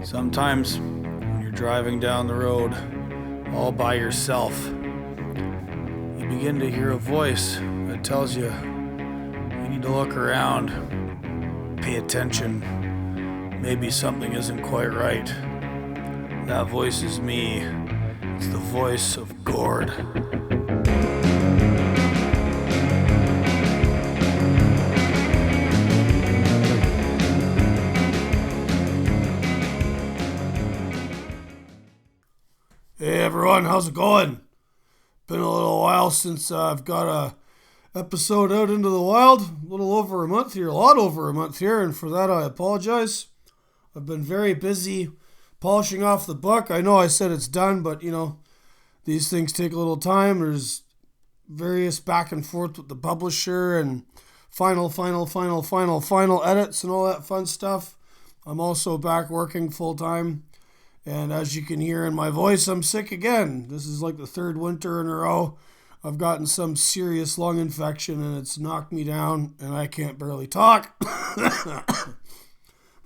Sometimes when you're driving down the road all by yourself, you begin to hear a voice that tells you need to look around, pay attention. Maybe something isn't quite right. That voice is me. It's the voice of Gord. Hey everyone, how's it going? Been a little while since I've got a episode out into the wild. A little over a month here, a lot over a month here, and for that I apologize. I've been very busy polishing off the book. I know I said it's done, but these things take a little time. There's various back and forth with the publisher and final edits and all that fun stuff. I'm also back working full time. And as you can hear in my voice, I'm sick again. This is like the third winter in a row. I've gotten some serious lung infection and it's knocked me down and I can't barely talk.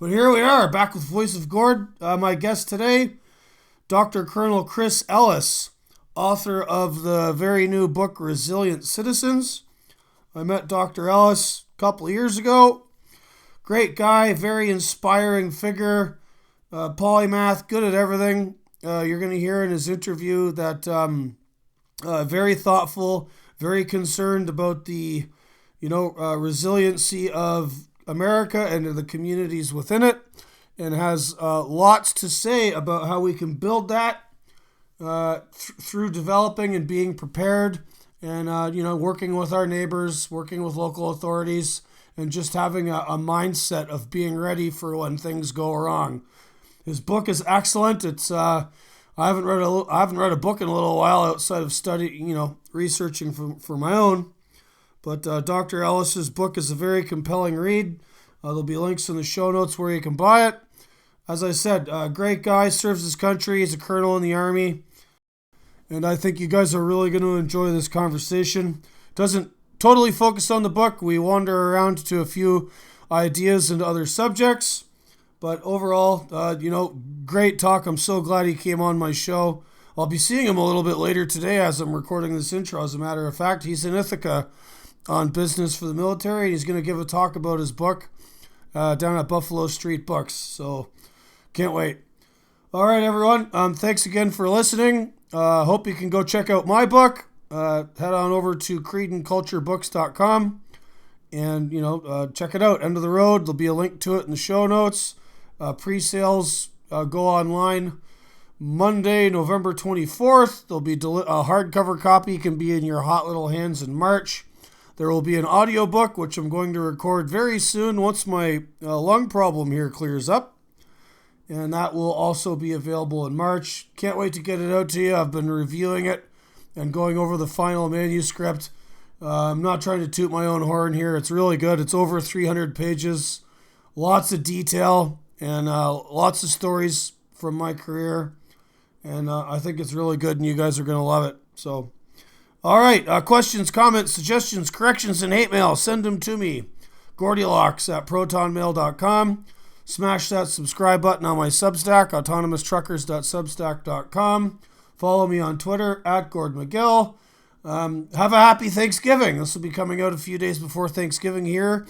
But here we are, back with Voice of Gord. My guest today, Dr. Colonel Chris Ellis, author of the very new book, Resilient Citizens. I met Dr. Ellis a couple of years ago. Great guy, very inspiring figure. Polymath, good at everything. You're going to hear in his interview that very thoughtful, very concerned about the, resiliency of America and the communities within it, and has lots to say about how we can build that through developing and being prepared, and working with our neighbors, working with local authorities, and just having a mindset of being ready for when things go wrong. His book is excellent. It's I haven't read a book in a little while outside of researching for my own. But Dr. Ellis's book is a very compelling read. There'll be links in the show notes where you can buy it. As I said, great guy, serves his country. He's a colonel in the Army. And I think you guys are really going to enjoy this conversation. Doesn't totally focus on the book. We wander around to a few ideas and other subjects. But overall, great talk. I'm so glad he came on my show. I'll be seeing him a little bit later today as I'm recording this intro. As a matter of fact, he's in Ithaca on business for the military. And he's going to give a talk about his book down at Buffalo Street Books. So can't wait. All right, everyone. Thanks again for listening. Hope you can go check out my book. Head on over to creedandculturebooks.com and, check it out. End of the Road. There'll be a link to it in the show notes. Pre-sales go online Monday, November 24th. There'll be a hardcover copy can be in your hot little hands in March. There will be an audiobook, which I'm going to record very soon once my lung problem here clears up. And that will also be available in March. Can't wait to get it out to you. I've been reviewing it and going over the final manuscript. I'm not trying to toot my own horn here. It's really good. It's over 300 pages. Lots of detail. And lots of stories from my career. And I think it's really good and you guys are going to love it. So, all right. Questions, comments, suggestions, corrections, and hate mail. Send them to me. Gordylocks@protonmail.com. Smash that subscribe button on my Substack, autonomoustruckers.substack.com. Follow me on Twitter, @GordMcGill. Have a happy Thanksgiving. This will be coming out a few days before Thanksgiving here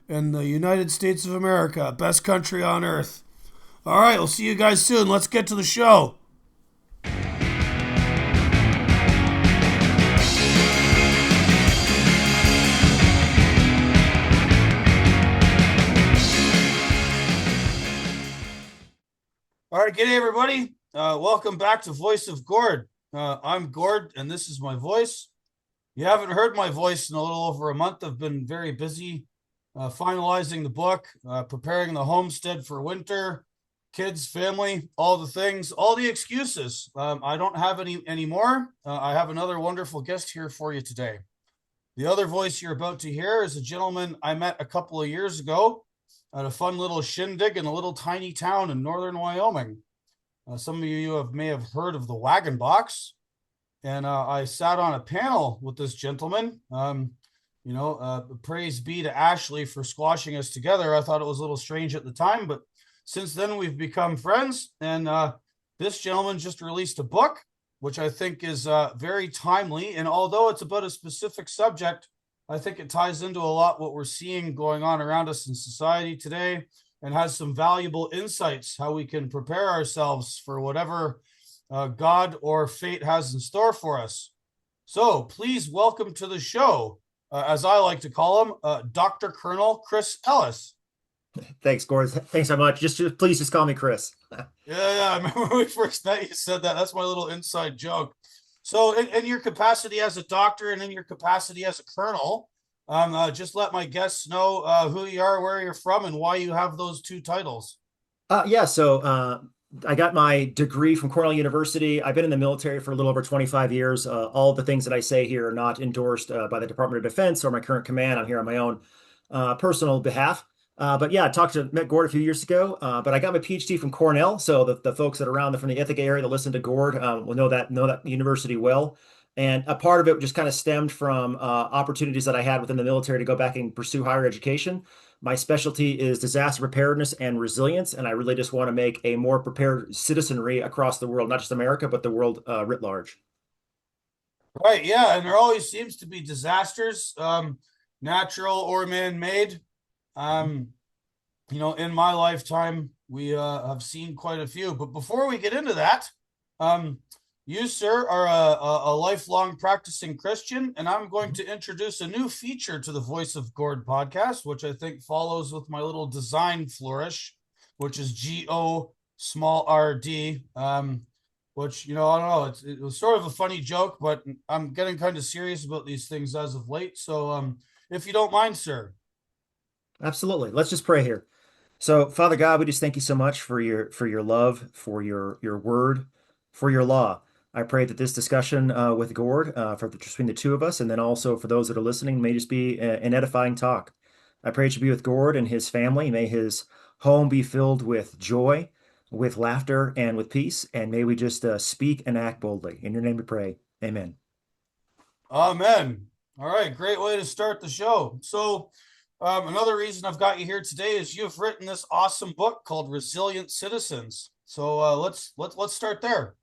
in the United States of America, best country on earth. All right, we'll see you guys soon. Let's get to the show. All right, g'day everybody. Welcome back to Voice of Gord. I'm Gord, and this is my voice. You haven't heard my voice in a little over a month. I've been very busy finalizing the book, preparing the homestead for winter, kids, family, all the things, all the excuses. I don't have any anymore. I have another wonderful guest here for you today. The other voice you're about to hear is a gentleman I met a couple of years ago at a fun little shindig in a little tiny town in northern Wyoming. Some of you may have heard of the Wagon Box. And I sat on a panel with this gentleman. Praise be to Ashley for squashing us together. I thought it was a little strange at the time, but since then, we've become friends, and this gentleman just released a book, which I think is very timely. And although it's about a specific subject, I think it ties into a lot what we're seeing going on around us in society today and has some valuable insights how we can prepare ourselves for whatever God or fate has in store for us. So please welcome to the show, as I like to call him, Dr. Colonel Chris Ellis. Thanks, Gord. Thanks so much. Please just call me Chris. Yeah, I remember when we first met, you said that. That's my little inside joke. So, in your capacity as a doctor and in your capacity as a colonel, just let my guests know who you are, where you're from, and why you have those two titles. Yeah, so I got my degree from Cornell University. I've been in the military for a little over 25 years. All the things that I say here are not endorsed by the Department of Defense or my current command. I'm here on my own personal behalf. But yeah, met Gord a few years ago. But I got my PhD from Cornell, so the folks that are around from the Ithaca area that listen to Gord will know that university well. And a part of it just kind of stemmed from opportunities that I had within the military to go back and pursue higher education. My specialty is disaster preparedness and resilience, and I really just want to make a more prepared citizenry across the world, not just America, but the world writ large. Right, yeah, and there always seems to be disasters, natural or man-made. Um, in my lifetime, we have seen quite a few. But before we get into that, um, you, sir, are a lifelong practicing Christian, and I'm going Mhm. to introduce a new feature to the Voice of Gord podcast, which I think follows with my little design flourish, which is GO small RD. Which I don't know. It was sort of a funny joke, but I'm getting kind of serious about these things as of late. So, if you don't mind, sir. Absolutely. Let's just pray here. So, Father God, we just thank you so much for your love, for your word, for your law. I pray that this discussion with Gord, between the two of us, and then also for those that are listening, may just be an edifying talk. I pray it should be with Gord and his family. May his home be filled with joy, with laughter, and with peace. And may we just speak and act boldly. In your name we pray. Amen. Amen. All right, great way to start the show. So, another reason I've got you here today is you've written this awesome book called Resilient Citizens. So let's start there.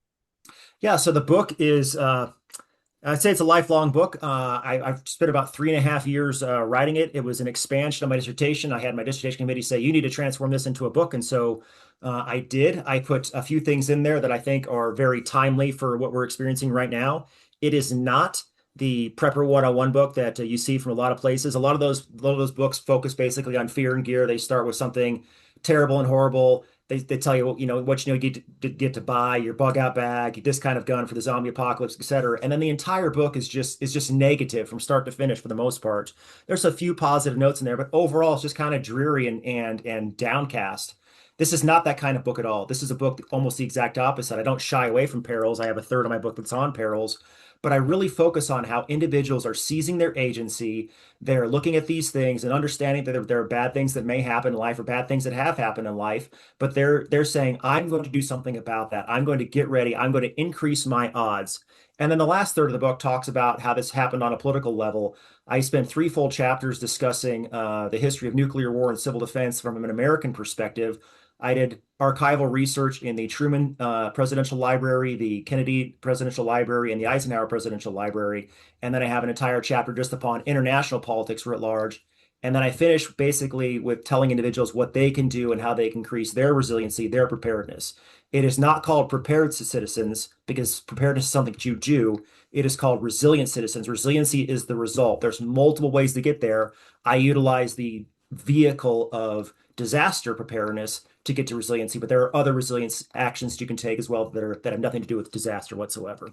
Yeah, so the book is I'd say it's a lifelong book. I've spent about 3.5 years writing it. It was an expansion of my dissertation. I had my dissertation committee say, you need to transform this into a book. And so I did. I put a few things in there that I think are very timely for what we're experiencing right now. It is not the Prepper 101 book that you see from a lot of places. A lot of those books focus basically on fear and gear. They start with something terrible and horrible. They tell you, what you get to buy, your bug out bag, this kind of gun for the zombie apocalypse, etc. And then the entire book is just negative from start to finish for the most part. There's a few positive notes in there, but overall it's just kind of dreary and downcast. This is not that kind of book at all. This is a book almost the exact opposite. I don't shy away from perils. I have a third of my book that's on perils, but I really focus on how individuals are seizing their agency. They're looking at these things and understanding that there are bad things that may happen in life or bad things that have happened in life, but they're saying, I'm going to do something about that. I'm going to get ready. I'm going to increase my odds. And then the last third of the book talks about how this happened on a political level. I spent three full chapters discussing the history of nuclear war and civil defense from an American perspective. I did archival research in the Truman Presidential Library, the Kennedy Presidential Library, and the Eisenhower Presidential Library. And then I have an entire chapter just upon international politics writ large. And then I finish basically with telling individuals what they can do and how they can increase their resiliency, their preparedness. It is not called prepared citizens because preparedness is something that you do. It is called resilient citizens. Resiliency is the result. There's multiple ways to get there. I utilize the vehicle of disaster preparedness to get to resiliency, but there are other resilience actions you can take as well that have nothing to do with disaster whatsoever.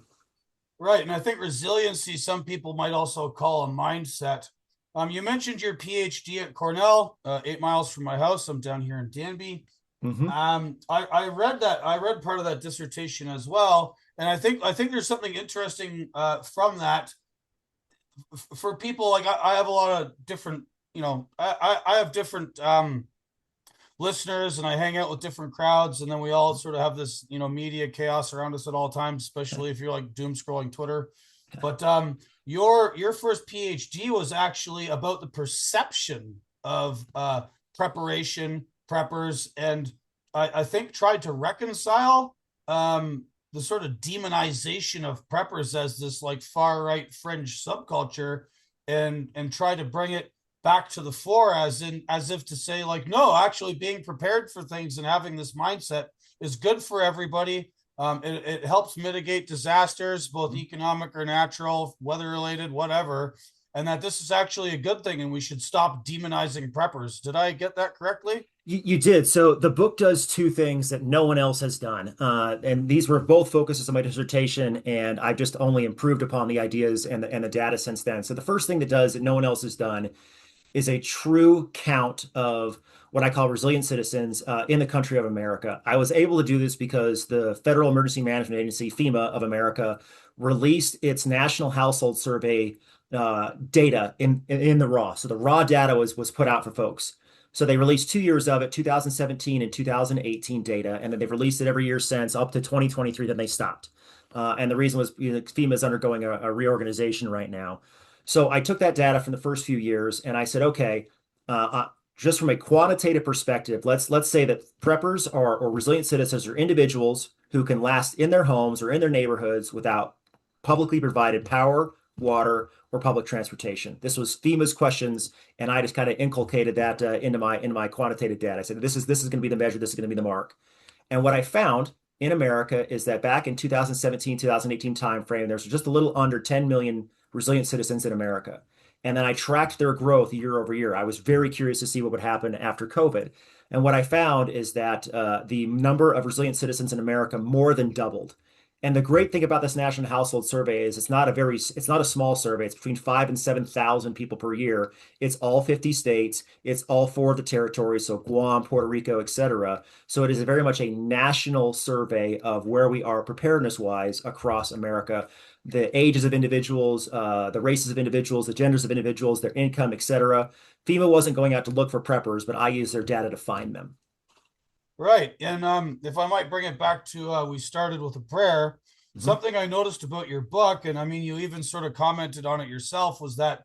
Right, and I think resiliency some people might also call a mindset. You mentioned your PhD at Cornell, 8 miles from my house. I'm down here in Danby. Hmm. I read that. I read part of that dissertation as well, and I think there's something interesting from that for people. Like I have a lot of different. I have different listeners, and I hang out with different crowds, and then we all sort of have this media chaos around us at all times, especially if you're like doom scrolling Twitter. But your first PhD was actually about the perception of preparation, preppers, and I think, tried to reconcile the sort of demonization of preppers as this like far right fringe subculture, and try to bring it back to the fore, as if to say like, no, actually being prepared for things and having this mindset is good for everybody. It helps mitigate disasters, both economic or natural, weather related, whatever, and that this is actually a good thing and we should stop demonizing preppers. Did I get that correctly? You did. So the book does two things that no one else has done. And these were both focuses of my dissertation, and I've just only improved upon the ideas and the data since then. So the first thing that does that no one else has done is a true count of what I call resilient citizens in the country of America. I was able to do this because the Federal Emergency Management Agency, FEMA of America, released its National Household Survey data in the raw. So the raw data was put out for folks. So they released 2 years of it, 2017 and 2018 data, and then they've released it every year since up to 2023. Then they stopped. And the reason was, FEMA is undergoing a reorganization right now. So I took that data from the first few years and I said, okay, just from a quantitative perspective, let's say that preppers are or resilient citizens are individuals who can last in their homes or in their neighborhoods without publicly provided power, water, or public transportation. This was FEMA's questions, and I just kind of inculcated that into my quantitative data. I said, this is going to be the measure, this is going to be the mark. And what I found in America is that back in 2017, 2018 timeframe, there's just a little under 10 million resilient citizens in America. And then I tracked their growth year over year. I was very curious to see what would happen after COVID. And what I found is that the number of resilient citizens in America more than doubled. And the great thing about this National Household Survey is it's not a small survey. It's between 5,000 and 7,000 people per year. It's all 50 states. It's all four of the territories, so Guam, Puerto Rico, etc. So it is very much a national survey of where we are preparedness wise across America, the ages of individuals, the races of individuals, the genders of individuals, their income, etc. FEMA wasn't going out to look for preppers, but I used their data to find them. Right. And if I might bring it back to we started with a prayer, Mhm. something I noticed about your book, and I mean, you even sort of commented on it yourself, was that,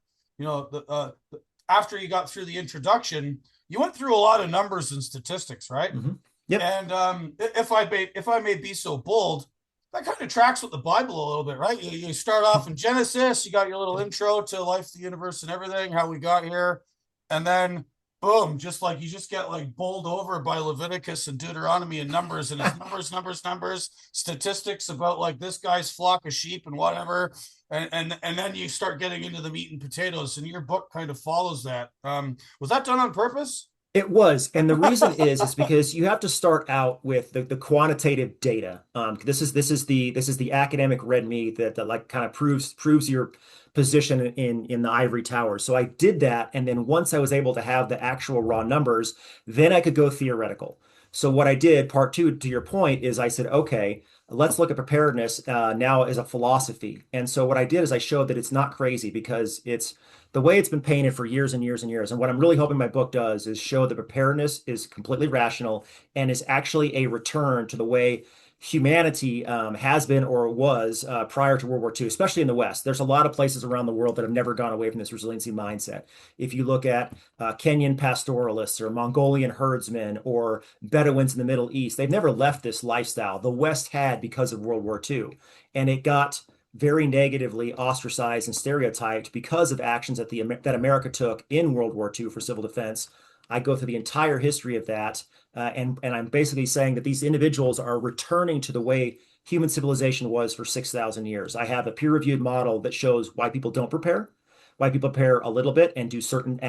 after you got through the introduction, you went through a lot of numbers and statistics, right? Mhm. Yep. And if I may be so bold, that kind of tracks with the Bible a little bit, right? You start off in Genesis, you got your little intro to life, the universe, and everything, how we got here, and then boom, just like you just get like bowled over by Leviticus and Deuteronomy and numbers, and it's numbers, numbers, numbers, statistics about like this guy's flock of sheep and whatever, and then you start getting into the meat and potatoes, and your book kind of follows that. Was that done on purpose? It was, and the reason is because you have to start out with the quantitative data. This is the academic red meat that like kind of proves your position in the ivory tower. So I did that, and then once I was able to have the actual raw numbers, then I could go theoretical. So what I did, part two, to your point, is I said, okay, let's look at preparedness now as a philosophy. And so what I did is I showed that it's not crazy because it's the way it's been painted for years and years and years. And what I'm really hoping my book does is show that preparedness is completely rational and is actually a return to the way humanity has been or was prior to World War II, especially in the West. There's a lot of places around the world that have never gone away from this resiliency mindset. If you look at Kenyan pastoralists or Mongolian herdsmen or Bedouins in the Middle East, they've never left this lifestyle. The West had because of World War II, and it got very negatively ostracized and stereotyped because of actions that America took in World War II for civil defense. I go through the entire history of that, and I'm basically saying that these individuals are returning to the way human civilization was for 6,000 years. I have a peer-reviewed model that shows why people don't prepare, why people prepare a little bit and do certain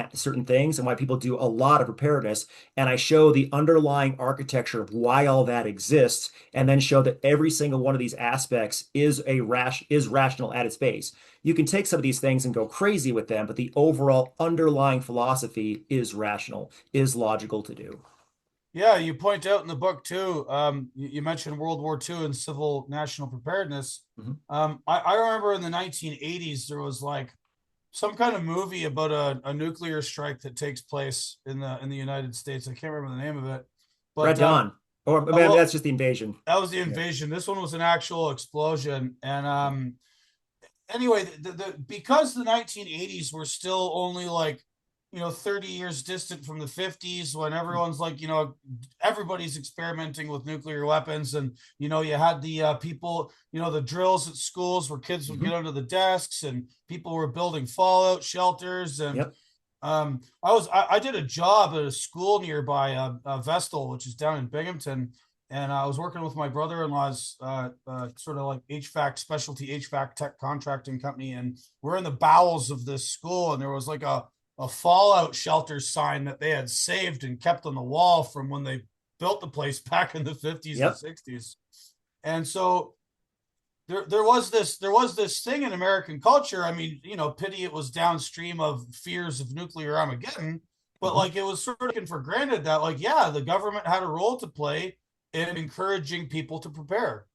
things, and why people do a lot of preparedness. And I show the underlying architecture of why all that exists, and then show that every single one of these aspects is rational at its base. You can take some of these things and go crazy with them, but the overall underlying philosophy is rational, is logical to do. Yeah, you point out in the book too. You mentioned World War II and civil national preparedness. Mhm. I remember in the 1980s there was like some kind of movie about a nuclear strike that takes place in the United States. I can't remember the name of it, Red but Dawn. Or maybe well, that's just the invasion. that was the Yeah. invasion. This one was an actual explosion, and anyway, because the 1980s were still only like, 30 years distant from the 50s when everyone's like, everybody's experimenting with nuclear weapons. And, you had the people, the drills at schools where kids would get Hmm. under the desks and people were building fallout shelters. And Yep. I did a job at a school nearby, Vestal, which is down in Binghamton, and I was working with my brother-in-law's sort of like HVAC specialty HVAC tech contracting company, and we're in the bowels of this school, and there was like a fallout shelter sign that they had saved and kept on the wall from when they built the place back in the 50s and Yep. 60s. And so there was this thing in American culture. I mean, pity it was downstream of fears of nuclear Armageddon, but Hmm. like it was sort of taken for granted that like yeah, the government had a role to play in encouraging people to prepare.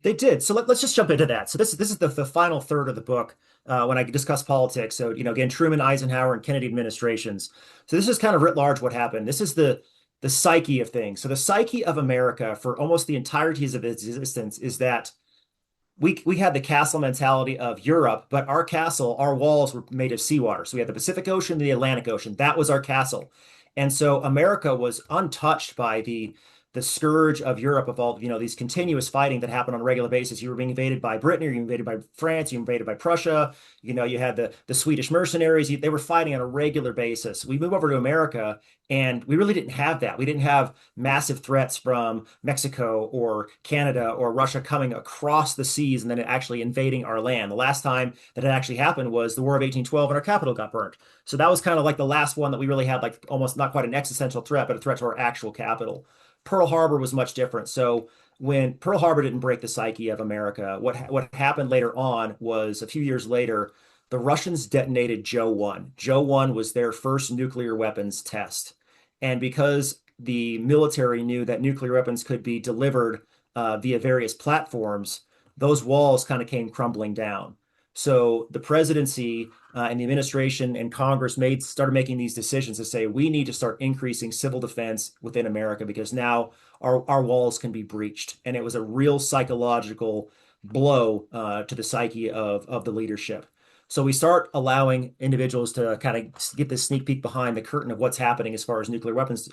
They did. So let's just jump into that. So this is the final third of the book when I discuss politics. So, again, Truman, Eisenhower, and Kennedy administrations. So this is kind of writ large what happened. This is the psyche of things. So the psyche of America for almost the entirety of its existence is that we had the castle mentality of Europe, but our walls were made of seawater. So we had the Pacific Ocean, the Atlantic Ocean. That was our castle. And so America was untouched by the scourge of Europe of all, these continuous fighting that happened on a regular basis. You were being invaded by Britain, or you were invaded by France, you were invaded by Prussia. You had the Swedish mercenaries. They were fighting on a regular basis. We move over to America, and we really didn't have that. We didn't have massive threats from Mexico or Canada or Russia coming across the seas and then actually invading our land. The last time that it actually happened was the War of 1812 and our capital got burnt. So that was kind of like the last one that we really had, like almost not quite an existential threat, but a threat to our actual capital. Pearl Harbor was much different. So when Pearl Harbor didn't break the psyche of America, what happened later on was a few years later, the Russians detonated Joe 1. Joe 1 was their first nuclear weapons test. And because the military knew that nuclear weapons could be delivered via various platforms, those walls kind of came crumbling down. So the presidency and the administration and Congress started making these decisions to say we need to start increasing civil defense within America because now our walls can be breached, and it was a real psychological blow to the psyche of the leadership. So we start allowing individuals to kind of get this sneak peek behind the curtain of what's happening as far as nuclear weapons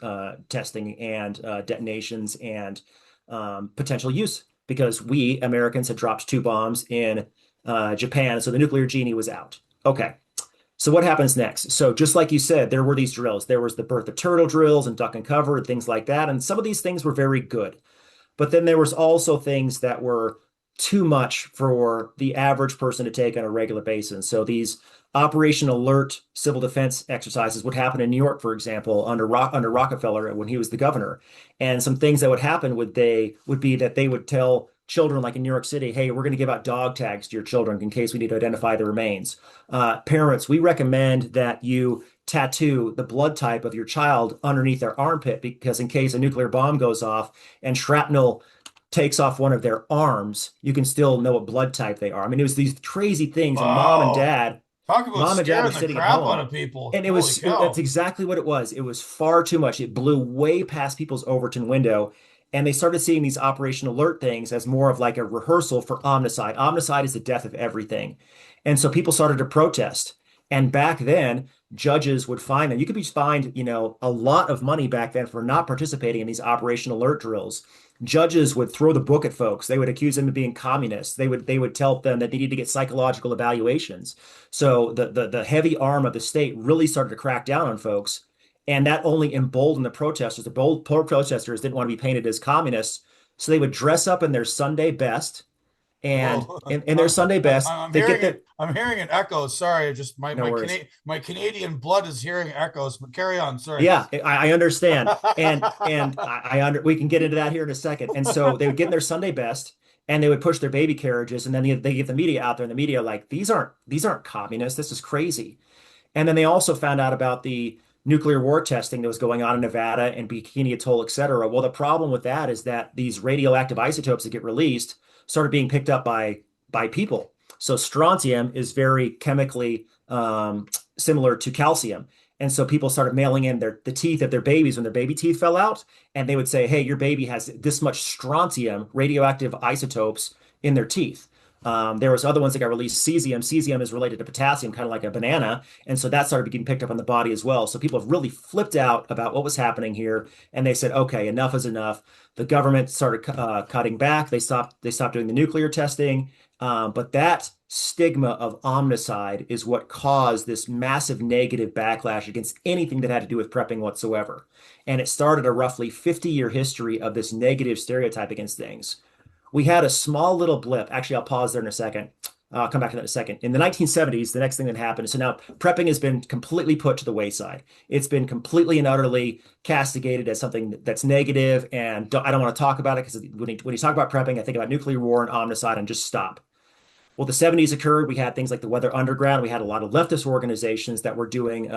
testing and detonations and potential use, because we Americans had dropped two bombs in Japan, so the nuclear genie was out. Okay. So what happens next? So just like you said, there were these drills. There was the birth of turtle drills and duck and cover and things like that. And some of these things were very good. But then there was also things that were too much for the average person to take on a regular basis. So these Operation Alert civil defense exercises would happen in New York, for example, under Rockefeller when he was the governor. And some things that would happen would be that they would tell children, like in New York City, hey, we're going to give out dog tags to your children in case we need to identify the remains. Parents, we recommend that you tattoo the blood type of your child underneath their armpit because in case a nuclear bomb goes off and shrapnel takes off one of their arms, you can still know what blood type they are. I mean, it was these crazy things, and Wow. Talk about mom and dad were scaring the sitting at crap out home. of people. And Holy that's cow. exactly what it was. It was far too much. It blew way past people's Overton window. And they started seeing these Operation Alert things as more of like a rehearsal for omnicide. Omnicide is the death of everything. And so people started to protest. And back then, judges would fine them. You could be fined, a lot of money back then for not participating in these Operation Alert drills. Judges would throw the book at folks. They would accuse them of being communists. They would tell them that they need to get psychological evaluations. So the heavy arm of the state really started to crack down on folks, and that only emboldened the protesters. The bold protesters didn't want to be painted as communists, so they would dress up in their Sunday best, and Whoa. in their Sunday best, I'm they get hearing their it. I'm hearing an echo. Sorry, just my no my worries. My Canadian blood is hearing echoes, but carry on. Sorry. Yeah, I understand, and we can get into that here in a second. And so they would get in their Sunday best, and they would push their baby carriages, and then they get the media out there, and the media are like these aren't communists. This is crazy. And then they also found out about the nuclear war testing that was going on in Nevada and Bikini Atoll, et cetera. Well, the problem with that is that these radioactive isotopes that get released started being picked up by people. So strontium is very chemically similar to calcium. And so people started mailing in the teeth of their babies when their baby teeth fell out, and they would say, "Hey, your baby has this much strontium, radioactive isotopes in their teeth." There was other ones that got released, cesium. Cesium is related to potassium, kind of like a banana. And so that started getting picked up on the body as well. So people have really flipped out about what was happening here. And they said, okay, enough is enough. The government started cutting back. They stopped doing the nuclear testing. But that stigma of omnicide is what caused this massive negative backlash against anything that had to do with prepping whatsoever. And it started a roughly 50-year history of this negative stereotype against things. We had a small little blip. Actually, I'll pause there in a second. I'll come back to that in a second. In the 1970s, the next thing that happened, so now prepping has been completely put to the wayside. It's been completely and utterly castigated as something that's negative, and I don't want to talk about it because when you talk about prepping, I think about nuclear war and omnicide and just stop. Well, the 70s occurred. We had things like the Weather Underground. We had a lot of leftist organizations that were doing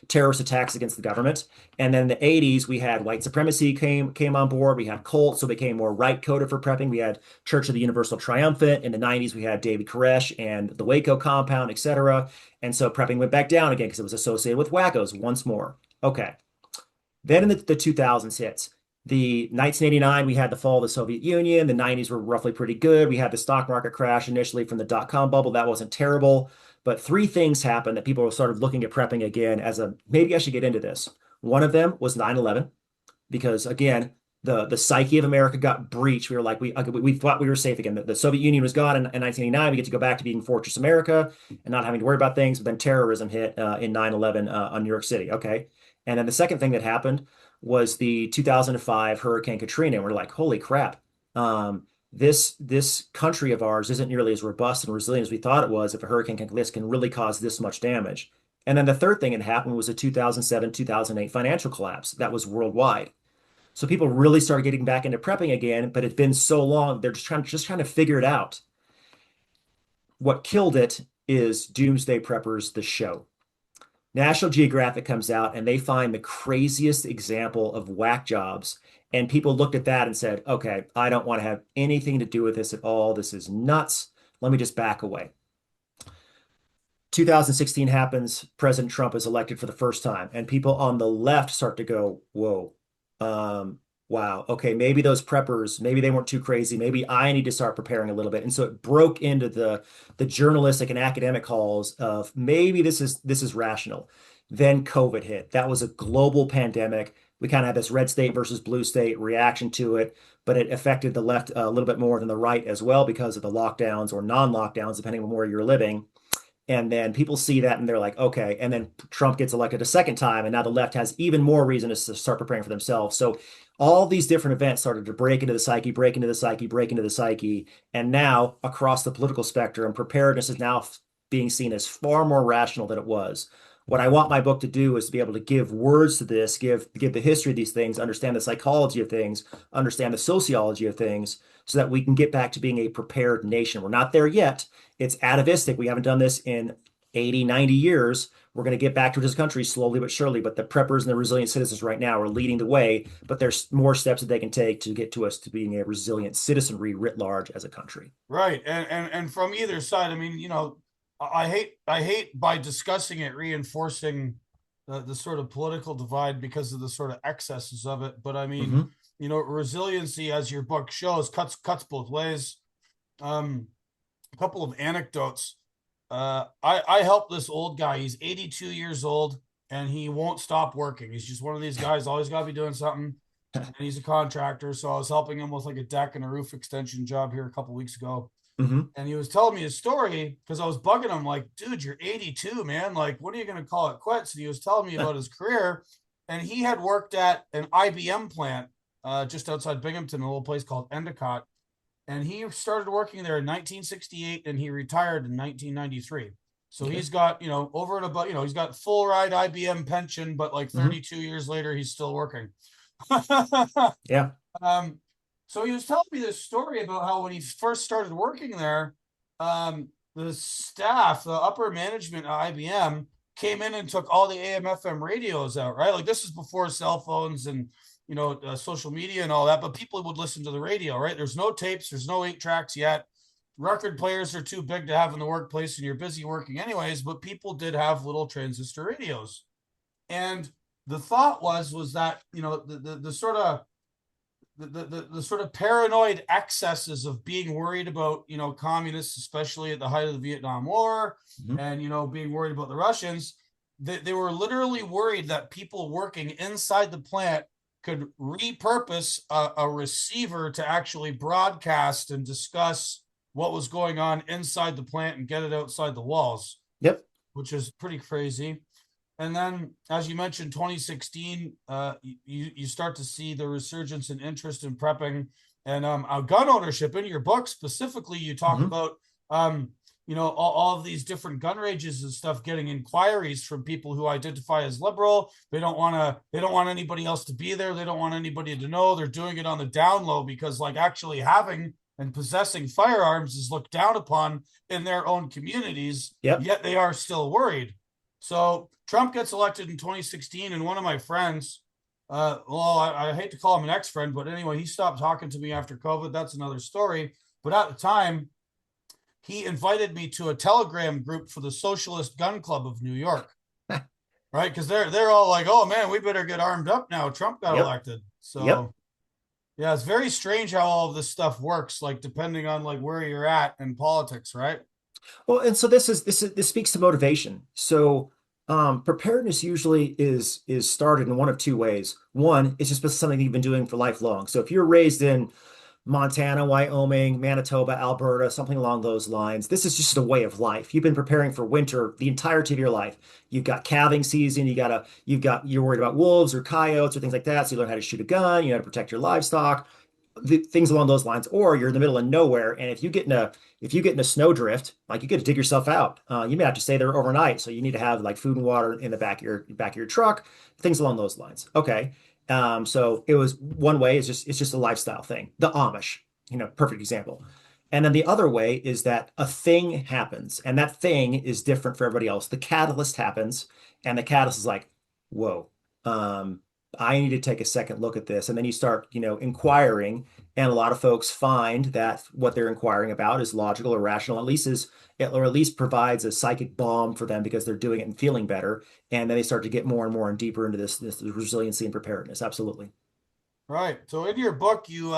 terrorist attacks against the government. And then in the 80s, we had white supremacy came on board. We had cults, so became more right coded for prepping. We had Church of the Universal Triumphant. In the 90s, we had David Koresh and the Waco Compound, etc. And so prepping went back down again because it was associated with wackos once more. Okay. Then in the 2000s hits. The 1989, we had the fall of the Soviet Union. The 90s were roughly pretty good. We had the stock market crash initially from the dot-com bubble. That wasn't terrible. But three things happened that people started looking at prepping again as a maybe I should get into this. One of them was 9/11, because again, the psyche of America got breached. We were like, we thought we were safe again. The Soviet Union was gone in 1989. We get to go back to being Fortress America and not having to worry about things. But then terrorism hit in 9/11 on New York City. Okay. And then the second thing that happened was the 2005 Hurricane Katrina. And we're like, holy crap. This country of ours isn't nearly as robust and resilient as we thought it was if a hurricane like this can really cause this much damage. And then the third thing that happened was the 2007, 2008 financial collapse that was worldwide. So people really started getting back into prepping again, but it's been so long, they're just trying to figure it out. What killed it is Doomsday Preppers, the show. National Geographic comes out and they find the craziest example of whack jobs. And people looked at that and said, okay, I don't want to have anything to do with this at all. This is nuts. Let me just back away. 2016 happens. President Trump is elected for the first time. And people on the left start to go, whoa, wow, okay, maybe those preppers, maybe they weren't too crazy. Maybe I need to start preparing a little bit. And so it broke into the journalistic and academic halls of maybe this is rational. Then COVID hit. That was a global pandemic. We kind of had this red state versus blue state reaction to it, but it affected the left a little bit more than the right as well because of the lockdowns or non-lockdowns, depending on where you're living. And then people see that and they're like, okay. And then Trump gets elected a second time. And now the left has even more reason to start preparing for themselves. So all these different events started to break into the psyche, break into the psyche, break into the psyche. And now across the political spectrum, preparedness is now being seen as far more rational than it was. What I want my book to do is to be able to give words to this, give the history of these things, understand the psychology of things, understand the sociology of things, so that we can get back to being a prepared nation. We're not there yet. It's atavistic. We haven't done this in 80, 90 years. We're going to get back to this country slowly but surely. But the preppers and the resilient citizens right now are leading the way. But there's more steps that they can take to get to us to being a resilient citizenry writ large as a country. Right. And from either side, I mean, I hate by discussing it reinforcing the sort of political divide because of the sort of excesses of it. But I mean, Mm-hmm. resiliency, as your book shows, cuts both ways. A couple of anecdotes. I helped this old guy. He's 82 years old and he won't stop working. He's just one of these guys, always got to be doing something. And he's a contractor. So I was helping him with like a deck and a roof extension job here a couple weeks ago. Mm-hmm. And he was telling me his story because I was bugging him, like, dude, you're 82, man. Like, when are you going to call it quits? And he was telling me about his career. And he had worked at an IBM plant just outside Binghamton, a little place called Endicott. And he started working there in 1968 and he retired in 1993. So Okay. he's got, over and above, he's got full ride IBM pension, but like Mm-hmm. 32 years later, he's still working. Yeah. So he was telling me this story about how when he first started working there, the staff, the upper management at IBM came in and took all the AM/FM radios out, right? Like this is before cell phones and social media and all that, but people would listen to the radio, right? There's no tapes, there's no 8 tracks yet. Record players are too big to have in the workplace and you're busy working anyways, but people did have little transistor radios. And the thought was that, the sort of the sort of paranoid excesses of being worried about, communists, especially at the height of the Vietnam War, Mhm. and being worried about the Russians. They were literally worried that people working inside the plant could repurpose a receiver to actually broadcast and discuss what was going on inside the plant and get it outside the walls, Yep. which is pretty crazy. And then, as you mentioned, 2016, you start to see the resurgence in interest in prepping and gun ownership. In your book specifically, you talk Mhm. about all of these different gun ranges and stuff getting inquiries from people who identify as liberal. They don't want anybody else to be there. They don't want anybody to know. They're doing it on the down low because like actually having and possessing firearms is looked down upon in their own communities. Yep. Yet they are still worried. So Trump gets elected in 2016, and one of my friends, I hate to call him an ex-friend, but anyway, he stopped talking to me after COVID. That's another story. But at the time, he invited me to a Telegram group for the Socialist Gun Club of New York, right? Because they're all like, "Oh man, we better get armed up now. Trump got Yep. elected." Yep. So yeah, it's very strange how all of this stuff works, like depending on like where you're at in politics, right? Well, and so this speaks to motivation. So preparedness usually is started in one of two ways. One, it's just something you've been doing for lifelong. So if you're raised in Montana, Wyoming, Manitoba, Alberta, something along those lines. This is just a way of life. You've been preparing for winter the entirety of your life. You've got calving season. You're worried about wolves or coyotes or things like that. So you learn how to shoot a gun. You know how to protect your livestock, things along those lines. Or you're in the middle of nowhere, and if you get in a snowdrift, like you got to dig yourself out. You may have to stay there overnight. So you need to have like food and water in the back of your truck, things along those lines. Okay. So it was one way is it's just a lifestyle thing. The Amish, perfect example. And then the other way is that a thing happens, and that thing is different for everybody else. The catalyst happens, and the catalyst is like, whoa, I need to take a second look at this. And then you start, inquiring, and a lot of folks find that what they're inquiring about is logical or rational, or at least provides a psychic balm for them because they're doing it and feeling better. And then they start to get more and more and deeper into this resiliency and preparedness. Absolutely. Right. So in your book, you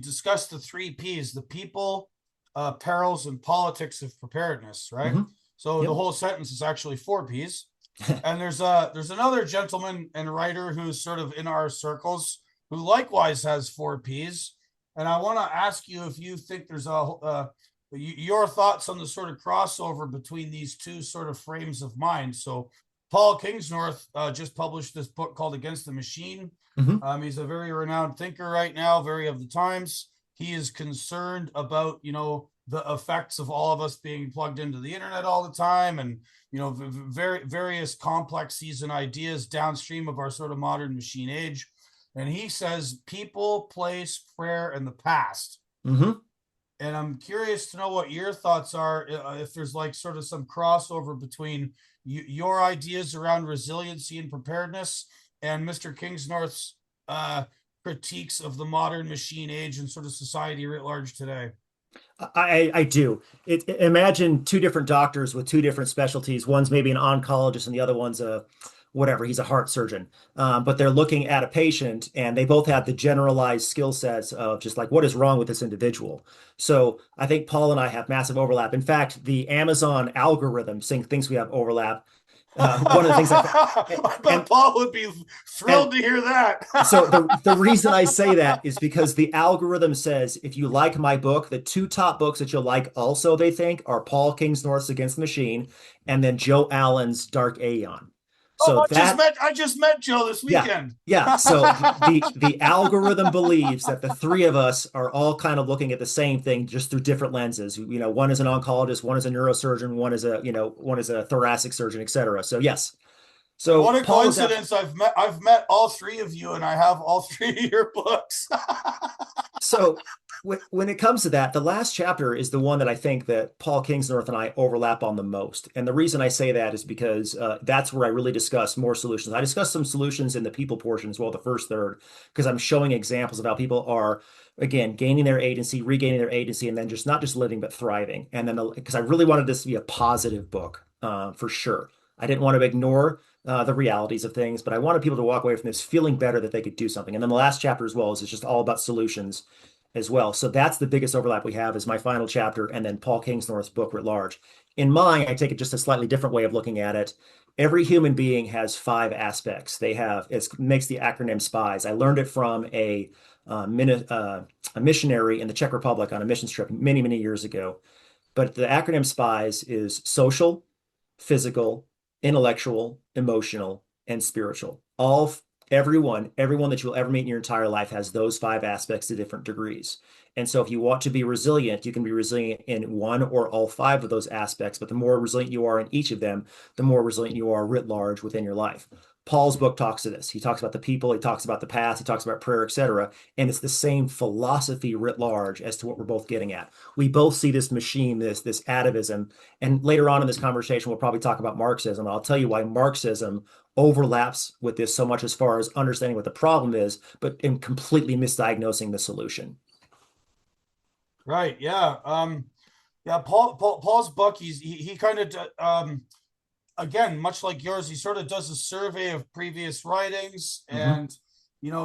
discuss the three P's: the people, perils, and politics of preparedness. Right. Hmm. So the Yep. whole sentence is actually four P's. And there's another gentleman and writer who's sort of in our circles who likewise has four P's. And I want to ask you if you think there's your thoughts on the sort of crossover between these two sort of frames of mind. So Paul Kingsnorth just published this book called Against the Machine. Hmm. He's a very renowned thinker right now, very of the times. He is concerned about, the effects of all of us being plugged into the internet all the time and, various complexities and ideas downstream of our sort of modern machine age. And he says people, place, prayer, and the past. Hmm. And I'm curious to know what your thoughts are, if there's like sort of some crossover between your ideas around resiliency and preparedness and Mr. Kingsnorth's critiques of the modern machine age and sort of society writ large today. I do. Imagine two different doctors with two different specialties. One's maybe an oncologist and the other one's a whatever, he's a heart surgeon. But they're looking at a patient and they both have the generalized skill sets of just like what is wrong with this individual. So I think Paul and I have massive overlap. In fact, the Amazon algorithm thinks we have overlap. One of the things I bet and Paul would be and thrilled to hear that. so the reason I say that is because the algorithm says if you like my book, the two top books that you'll like also they think are Paul Kingsnorth's Against the Machine and then Joe Allen's Dark Aeon. Oh, So that I just met Joe this yeah. weekend. Yeah, so the algorithm believes that the three of us are all kind of looking at the same thing just through different lenses. One is an oncologist, one is a neurosurgeon, one is a thoracic surgeon, et cetera. So yes. And So what a Paul is absolutely. coincidence! I've met all three of you, and I have all three of your books. So when it comes to that, the last chapter is the one that I think that Paul Kingsnorth and I overlap on the most. And the reason I say that is because that's where I really discuss more solutions. I discuss some solutions in the people portion as well, the first third, because I'm showing examples of how people are, again, gaining their agency, regaining their agency, and then just not just living, but thriving. And then because I really wanted this to be a positive book for sure. I didn't want to ignore the realities of things, but I wanted people to walk away from this feeling better that they could do something. And then the last chapter as well is it's just all about solutions as well. So that's the biggest overlap we have is my final chapter and then Paul Kingsnorth's book writ large. In mine, I take it just a slightly different way of looking at it. Every human being has five aspects. It makes the acronym SPIES. I learned it from a missionary in the Czech Republic on a mission trip many, many years ago. But the acronym SPIES is social, physical, intellectual, emotional, and spiritual. Everyone that you'll ever meet in your entire life has those five aspects to different degrees. And so if you want to be resilient, you can be resilient in one or all five of those aspects. But the more resilient you are in each of them, the more resilient you are writ large within your life. Paul's book talks to this. He talks about the people, he talks about the past, he talks about prayer, etc. And it's the same philosophy writ large as to what we're both getting at. We both see this machine, this atavism. And later on in this conversation, we'll probably talk about Marxism. I'll tell you why Marxism overlaps with this so much as far as understanding what the problem is, but in completely misdiagnosing the solution. Right. Yeah. Yeah. Paul's book. He kind of again, much like yours, he sort of does a survey of previous writings, Mm-hmm. and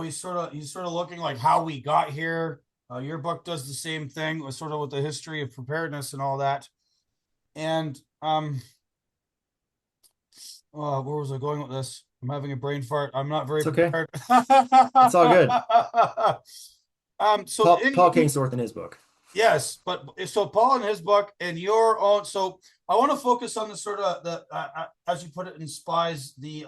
he's sort of looking like how we got here. Your book does the same thing, with sort of with the history of preparedness and all that. And where was I going with this? I'm having a brain fart. I'm not very It's okay. prepared. It's all good. So Paul Kingsnorth in his book. yes, but so Paul in his book and your own. So I want to focus on the sort of as you put it in Spies, the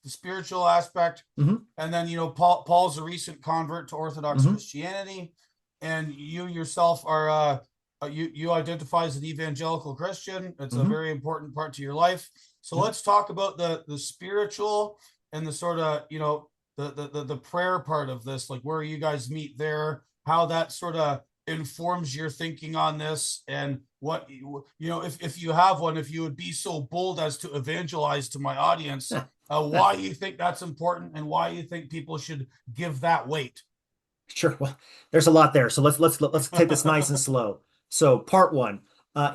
spiritual aspect, Mm-hmm. and then Paul's a recent convert to Orthodox Mm-hmm. Christianity, and you yourself are you identify as an evangelical Christian. It's a Mm-hmm. very important part to your life. So Yep. let's talk about the spiritual and the sort of the prayer part of this, like where you guys meet there, how that sort of informs your thinking on this, and what if you have one, if you would be so bold as to evangelize to my audience why you think that's important and why you think people should give that weight. Sure. Well, there's a lot there. So let's take this nice and slow. So part one,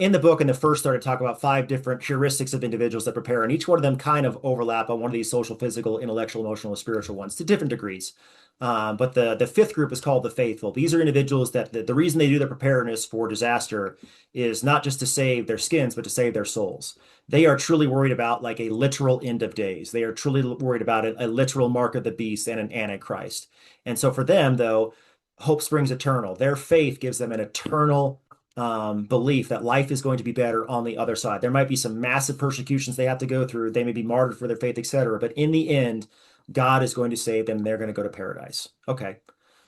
in the book, in the first third, I talk about five different heuristics of individuals that prepare, and each one of them kind of overlap on one of these social, physical, intellectual, emotional, and spiritual ones to different degrees. But the fifth group is called the faithful. These are individuals that the reason they do their preparedness for disaster is not just to save their skins, but to save their souls. They are truly worried about like a literal end of days. They are truly worried about a literal mark of the beast and an antichrist. And so for them, though, hope springs eternal. Their faith gives them an eternal belief that life is going to be better on the other side. There might be some massive persecutions they have to go through. They may be martyred for their faith, etc. But in the end, God is going to save them. They're going to go to paradise. Okay.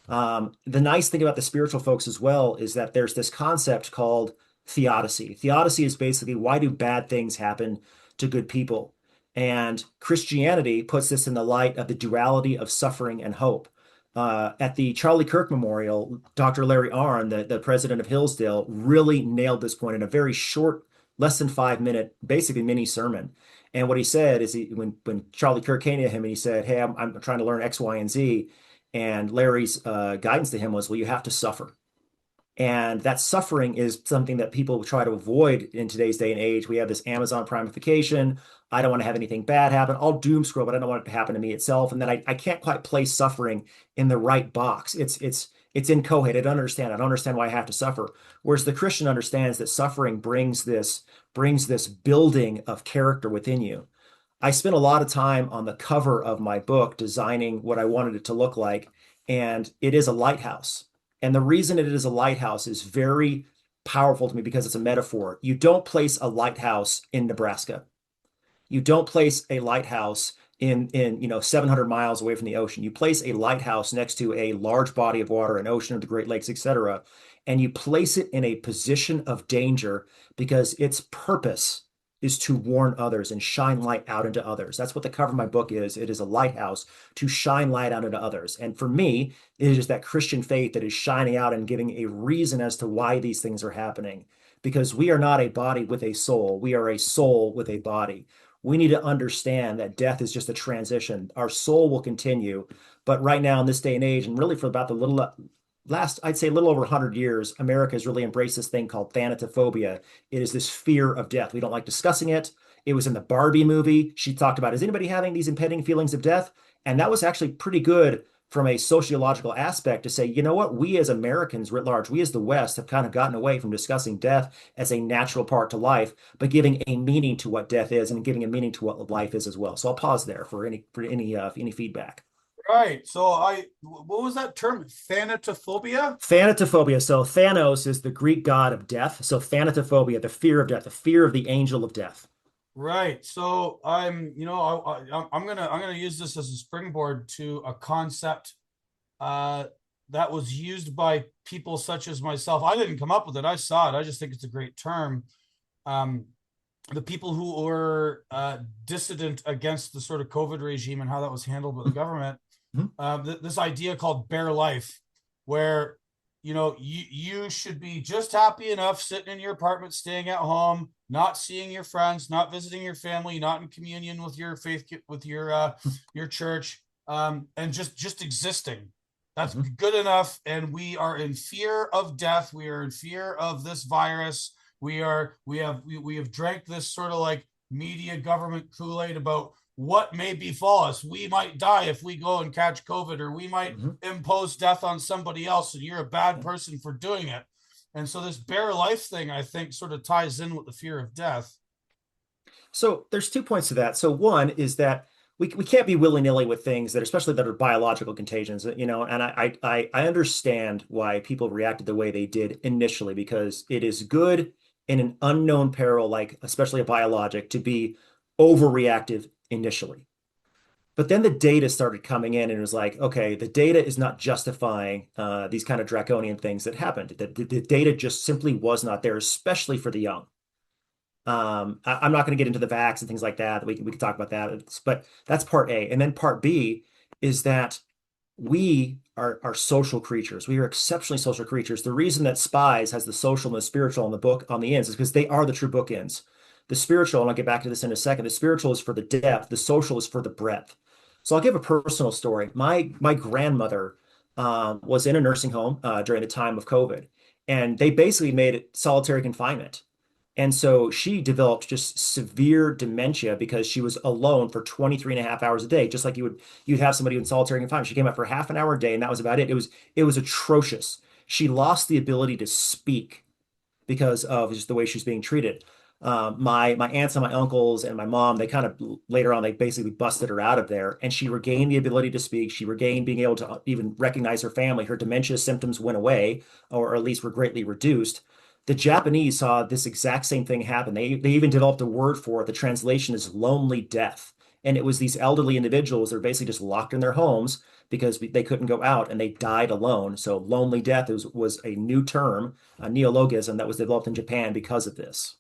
The nice thing about the spiritual folks as well is that there's this concept called theodicy. Theodicy is basically why do bad things happen to good people? And Christianity puts this in the light of the duality of suffering and hope. At the Charlie Kirk Memorial, Dr. Larry Arnn, the president of Hillsdale, really nailed this point in a very short, less than 5 minute, basically mini sermon. And what he said is when Charlie Kirk came to him and he said, "Hey, I'm trying to learn X, Y, and Z," and Larry's guidance to him was, "Well, you have to suffer." And that suffering is something that people try to avoid in today's day and age. We have this Amazon primification. I don't want to have anything bad happen. I'll doom scroll, but I don't want it to happen to me itself. And then I can't quite place suffering in the right box. It's inchoate. I don't understand. I don't understand why I have to suffer. Whereas the Christian understands that suffering brings this building of character within you. I spent a lot of time on the cover of my book designing what I wanted it to look like, and it is a lighthouse. And the reason it is a lighthouse is very powerful to me because it's a metaphor. You don't place a lighthouse in Nebraska. You don't place a lighthouse in 700 miles away from the ocean. You place a lighthouse next to a large body of water, an ocean of the Great Lakes, etc., and you place it in a position of danger because its purpose is to warn others and shine light out into others. That's what the cover of my book is. It is a lighthouse to shine light out into others. And for me, it is just that Christian faith that is shining out and giving a reason as to why these things are happening. Because we are not a body with a soul. We are a soul with a body. We need to understand that death is just a transition. Our soul will continue. But right now in this day and age, and really for about the last, I'd say a little over 100 years, America has really embraced this thing called thanatophobia. It is this fear of death. We don't like discussing it. It was in the Barbie movie. She talked about, is anybody having these impending feelings of death? And that was actually pretty good from a sociological aspect to say, you know what, we as Americans writ large, we as the West have kind of gotten away from discussing death as a natural part to life, but giving a meaning to what death is and giving a meaning to what life is as well. So I'll pause there for any feedback. Right. So what was that term? Thanatophobia? Thanatophobia. So Thanos is the Greek god of death. So thanatophobia, the fear of death, the fear of the angel of death. Right. So I'm gonna use this as a springboard to a concept uh, that was used by people such as myself. I didn't come up with it. I saw it. I just think it's a great term. Um, the people who were dissident against the sort of COVID regime and how that was handled by the government, Mhm. this idea called bare life, where you should be just happy enough sitting in your apartment, staying at home, not seeing your friends, not visiting your family, not in communion with your faith, with your church, and just existing. That's Mhm. good enough. And we are in fear of death. We are in fear of this virus. We have drank this sort of like media government Kool-Aid about what may befall us. We might die if we go and catch COVID, or we might Mhm. impose death on somebody else, and you're a bad person for doing it. And so this bare life thing, I think, sort of ties in with the fear of death. So there's 2 points to that. So one is that we can't be willy-nilly with things that, especially that are biological contagions, and I understand why people reacted the way they did initially, because it is good in an unknown peril, like especially a biologic, to be overreactive initially. But then the data started coming in and it was like, okay, the data is not justifying these kind of draconian things that happened. The data just simply was not there, especially for the young. I'm not going to get into the vax and things like that. We can talk about that, but that's part A. And then part B is that we are social creatures. We are exceptionally social creatures. The reason that Spies has the social and the spiritual on the book on the ends is because they are the true bookends. The spiritual, and I'll get back to this in a second, the spiritual is for the depth, the social is for the breadth. So I'll give a personal story. My grandmother was in a nursing home during the time of COVID, and they basically made it solitary confinement. And so she developed just severe dementia because she was alone for 23 and a half hours a day, just like you'd have somebody in solitary confinement. She came out for half an hour a day, and that was about it. It was atrocious. She lost the ability to speak because of just the way she's being treated. My aunts and my uncles and my mom, they kind of later on, they basically busted her out of there, and she regained the ability to speak. She regained being able to even recognize her family. Her dementia symptoms went away, or at least were greatly reduced. The Japanese saw this exact same thing happen. They even developed a word for it. The translation is lonely death. And it was these elderly individuals that were basically just locked in their homes because they couldn't go out and they died alone. So lonely death was a new term, a neologism that was developed in Japan because of this.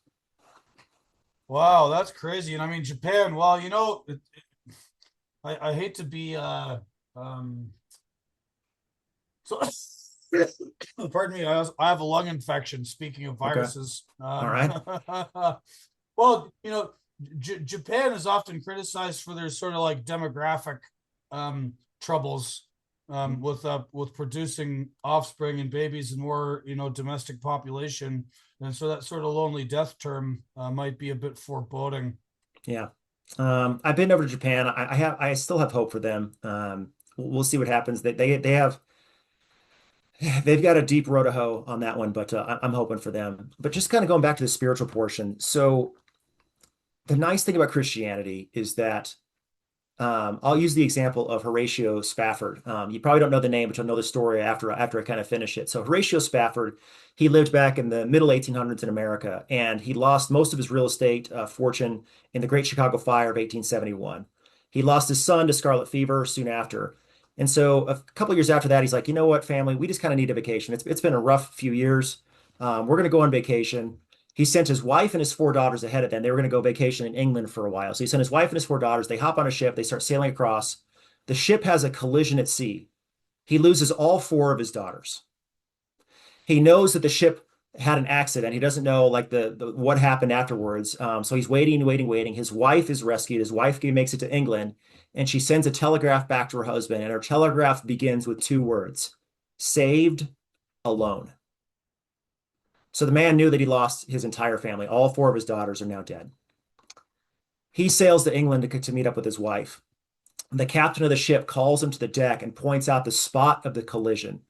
Wow, that's crazy. And I mean, Japan, well, I hate to be so pardon me, I have a lung infection, speaking of Okay. viruses. All right. Well, Japan is often criticized for their sort of like demographic troubles with producing offspring and babies and more, domestic population. And so that sort of lonely death term might be a bit foreboding. Yeah. I've been over to Japan. I still have hope for them. We'll see what happens. They've got a deep road to hoe on that one, but I'm hoping for them. But just kind of going back to the spiritual portion. So the nice thing about Christianity is that I'll use the example of Horatio Spafford. You probably don't know the name, but you'll know the story after I kind of finish it. So Horatio Spafford, he lived back in the middle 1800s in America, and he lost most of his real estate fortune in the Great Chicago Fire of 1871. He lost his son to scarlet fever soon after. And so a couple of years after that, he's like, you know what, family, we just kind of need a vacation. It's been a rough few years. We're going to go on vacation. He sent his wife and his four daughters ahead of them. They were going to go vacation in England for a while. So he sent his wife and his four daughters. They hop on a ship. They start sailing across. The ship has a collision at sea. He loses all four of his daughters. He knows that the ship had an accident. He doesn't know like the what happened afterwards. So he's waiting, waiting, waiting. His wife is rescued. His wife makes it to England, and she sends a telegraph back to her husband. And her telegraph begins with two words: saved, alone. So the man knew that he lost his entire family. All four of his daughters are now dead. He sails to England to meet up with his wife. The captain of the ship calls him to the deck and points out the spot of the collision.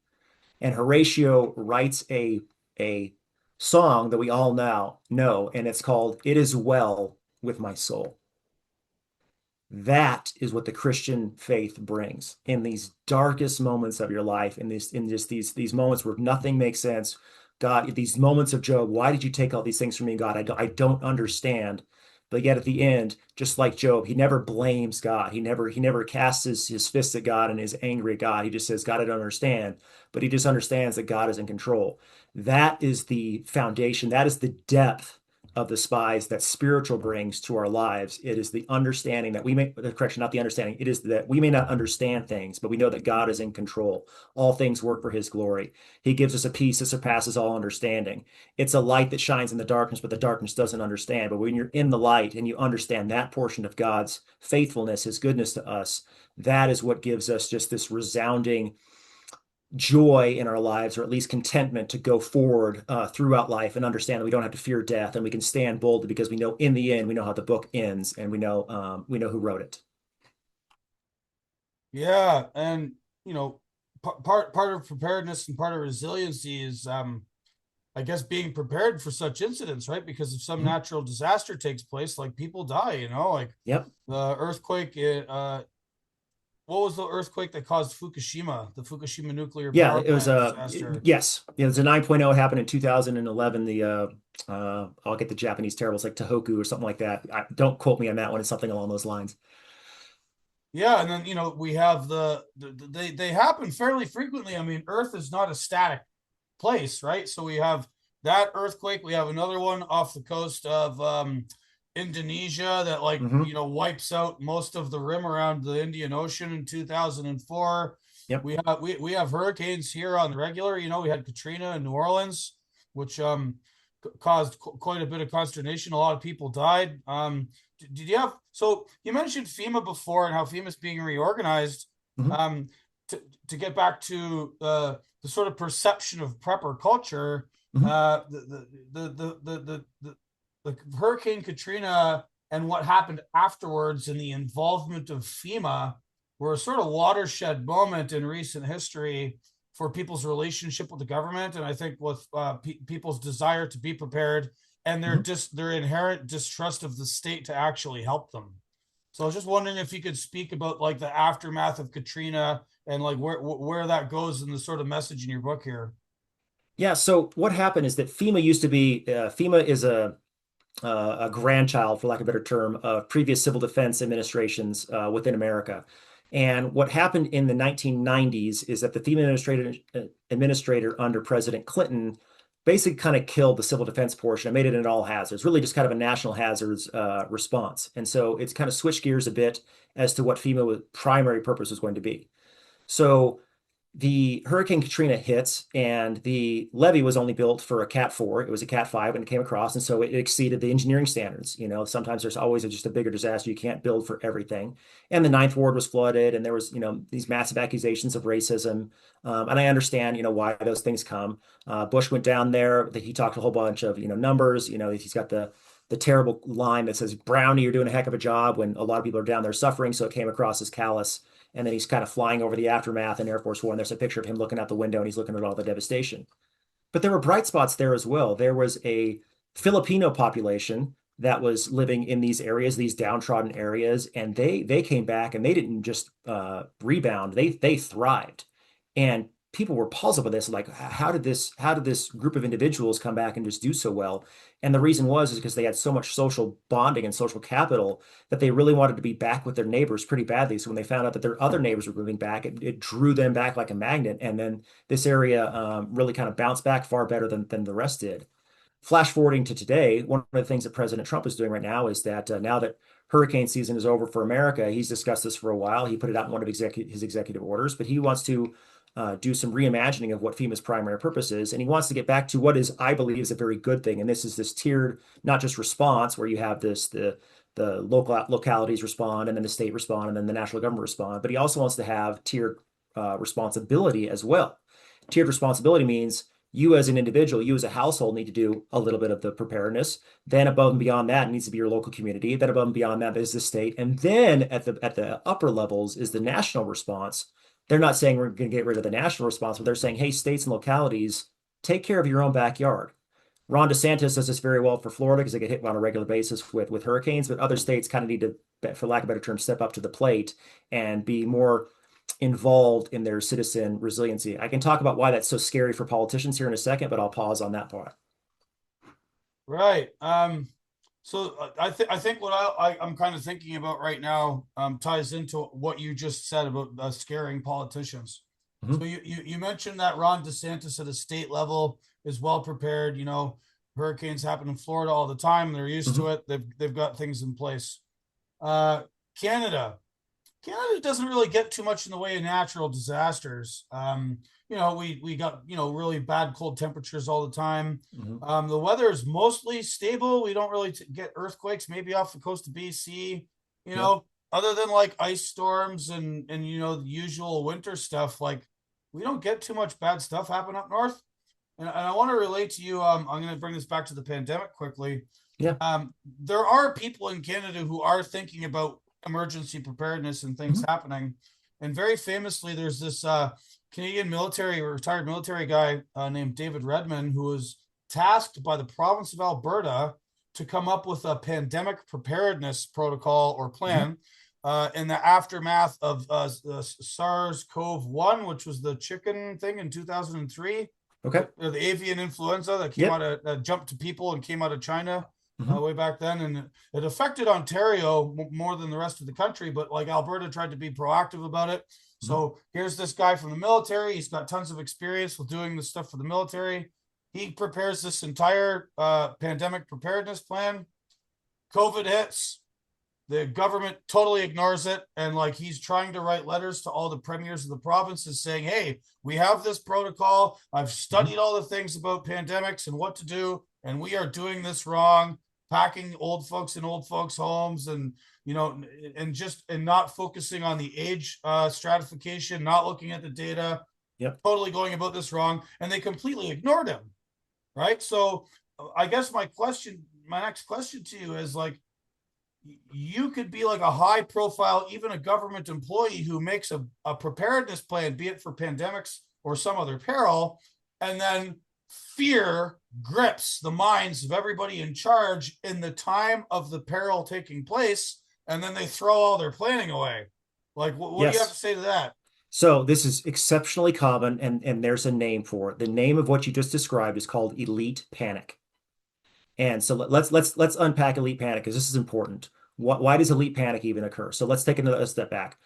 And Horatio writes a song that we all now know, and it's called "It Is Well with My Soul." That is what the Christian faith brings in these darkest moments of your life, in just these moments where nothing makes sense. God, these moments of Job, why did you take all these things from me, God? I don't understand. But yet at the end, just like Job, he never blames God. He never casts his fists at God and is angry at God. He just says, God, I don't understand. But he just understands that God is in control. That is the foundation. That is the depth of the spies that spiritual brings to our lives. It is the understanding that we may, correction, not the understanding. It is that we may not understand things, but we know that God is in control. All things work for his glory. He gives us a peace that surpasses all understanding. It's a light that shines in the darkness, but the darkness doesn't understand. But when you're in the light and you understand that portion of God's faithfulness, his goodness to us, that is what gives us just this resounding joy in our lives, or at least contentment to go forward throughout life and understand that we don't have to fear death, and we can stand boldly because we know in the end we know how the book ends, and we know who wrote it. Yeah, and part of preparedness and part of resiliency is I guess being prepared for such incidents, right? Because if some Mhm. natural disaster takes place, like people die, like Yep. the earthquake. What was the earthquake that caused Fukushima, the Fukushima nuclear Yeah, power it was plant disaster? yes, it was a 9.0 happened in 2011. I'll get the Japanese terrible. It's like Tohoku or something like that. Don't quote me on that one. It's something along those lines. Yeah, and then we have they happen fairly frequently. I mean, Earth is not a static place, right? So we have that earthquake. We have another one off the coast of Indonesia that Hmm. wipes out most of the rim around the Indian Ocean in 2004. Yep. We have hurricanes here on the regular. We had Katrina in New Orleans, which caused quite a bit of consternation. A lot of people died. Did you have so you mentioned FEMA before and how FEMA is being reorganized. Hmm. Um, to get back to the sort of perception of prepper culture, Hmm. uh, the, the Hurricane Katrina and what happened afterwards and the involvement of FEMA were a sort of watershed moment in recent history for people's relationship with the government, and I think with people's desire to be prepared and Hmm. their inherent distrust of the state to actually help them. So I was just wondering if you could speak about like the aftermath of Katrina and like where that goes in the sort of message in your book here. Yeah. So what happened is that FEMA used to be FEMA is a grandchild, for lack of a better term, of previous civil defense administrations within America. And what happened in the 1990s is that the FEMA administrator under President Clinton basically kind of killed the civil defense portion and made it an all hazards, really just kind of a national hazards response. And so it's kind of switched gears a bit as to what FEMA primary purpose was going to be. So the Hurricane Katrina hits, and the levee was only built for a Cat 4. It was a Cat 5 when it came across, and so it exceeded the engineering standards. Sometimes there's always just a bigger disaster. You can't build for everything. And the Ninth Ward was flooded, and there was, these massive accusations of racism. And I understand, why those things come. Bush went down there. He talked a whole bunch of, numbers. He's got the terrible line that says, Brownie, you're doing a heck of a job, when a lot of people are down there suffering. So it came across as callous. And then he's kind of flying over the aftermath in Air Force One. There's a picture of him looking out the window, and he's looking at all the devastation. But there were bright spots there as well. There was a Filipino population that was living in these areas, these downtrodden areas, and they came back, and they didn't just rebound; they thrived. And people were puzzled by this, like how did this group of individuals come back and just do so well? And the reason was is because they had so much social bonding and social capital that they really wanted to be back with their neighbors pretty badly. So when they found out that their other neighbors were moving back, it drew them back like a magnet. And then this area really kind of bounced back far better than the rest did. Flash forwarding to today, one of the things that President Trump is doing right now is that now that hurricane season is over for America, he's discussed this for a while. He put it out in one of his executive orders, but he wants to do some reimagining of what FEMA's primary purpose is. And he wants to get back to what is, I believe, is a very good thing. And this is this tiered, not just response, where you have the local localities respond, and then the state respond, and then the national government respond. But he also wants to have tiered responsibility as well. Tiered responsibility means You as an individual, you as a household need to do a little bit of the preparedness. Then above and beyond that, it needs to be your local community. Then above and beyond that is the state. And then at the upper levels is the national response. They're not saying we're going to get rid of the national response, but they're saying, hey, states and localities, take care of your own backyard. Ron DeSantis does this very well for Florida because they get hit on a regular basis with hurricanes, but other states kind of need to, for lack of a better term, step up to the plate and be more involved in their citizen resiliency. I can talk about why that's so scary for politicians here in a second, but I'll pause on that part. Right. I think what I'm kind of thinking about right now ties into what you just said about scaring politicians. So Mhm. you mentioned that Ron DeSantis at a state level is well prepared. You know, hurricanes happen in Florida all the time. They're used to Mhm. it. They've got things in place. Uh, Canada. Canada doesn't really get too much in the way of natural disasters. We got really bad cold temperatures all the time. Mhm. The weather is mostly stable. We don't really get earthquakes, maybe off the coast of BC. You Yep. know, other than like ice storms and the usual winter stuff. Like we don't get too much bad stuff happen up north. And I want to relate to you. I'm going to bring this back to the pandemic quickly. Yeah. There are people in Canada who are thinking about emergency preparedness and things Mhm. happening. And very famously, there's this Canadian retired military guy named David Redman, who was tasked by the province of Alberta to come up with a pandemic preparedness protocol or Mhm. plan in the aftermath of SARS-CoV-1, which was the chicken thing in 2003, Okay. the avian influenza that came out Yep. of jumped to people and came out of China Mhm. way back then, and it affected Ontario more than the rest of the country. But like Alberta tried to be proactive about it. Mhm. So here's this guy from the military. He's got tons of experience with doing this stuff for the military. He prepares this entire pandemic preparedness plan. COVID hits, the government totally ignores it, and like he's trying to write letters to all the premiers of the provinces saying, hey, we have this protocol, I've Mhm. studied all the things about pandemics and what to do, and we are doing this wrong, packing old folks in old folks homes, and and not focusing on the age stratification, not looking at the data, Yep. totally going about this wrong, and they completely ignored him. Right. So I guess my next question to you is like, you could be like a high profile, even a government employee who makes a preparedness plan, be it for pandemics or some other peril, and then fear grips the minds of everybody in charge in the time of the peril taking place, and then they throw all their planning away. Like, what do you have to Yes. say to that? So this is exceptionally common, and there's a name for it. The name of what you just described is called elite panic. And so let's unpack elite panic because this is important. Why does elite panic even occur? So let's take another step back.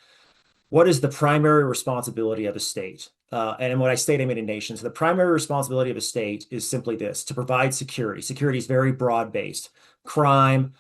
What is the primary responsibility of a state? And when I state, I mean a nation. So the primary responsibility of a state is simply this: to provide security. Security is very broad-based. Crime,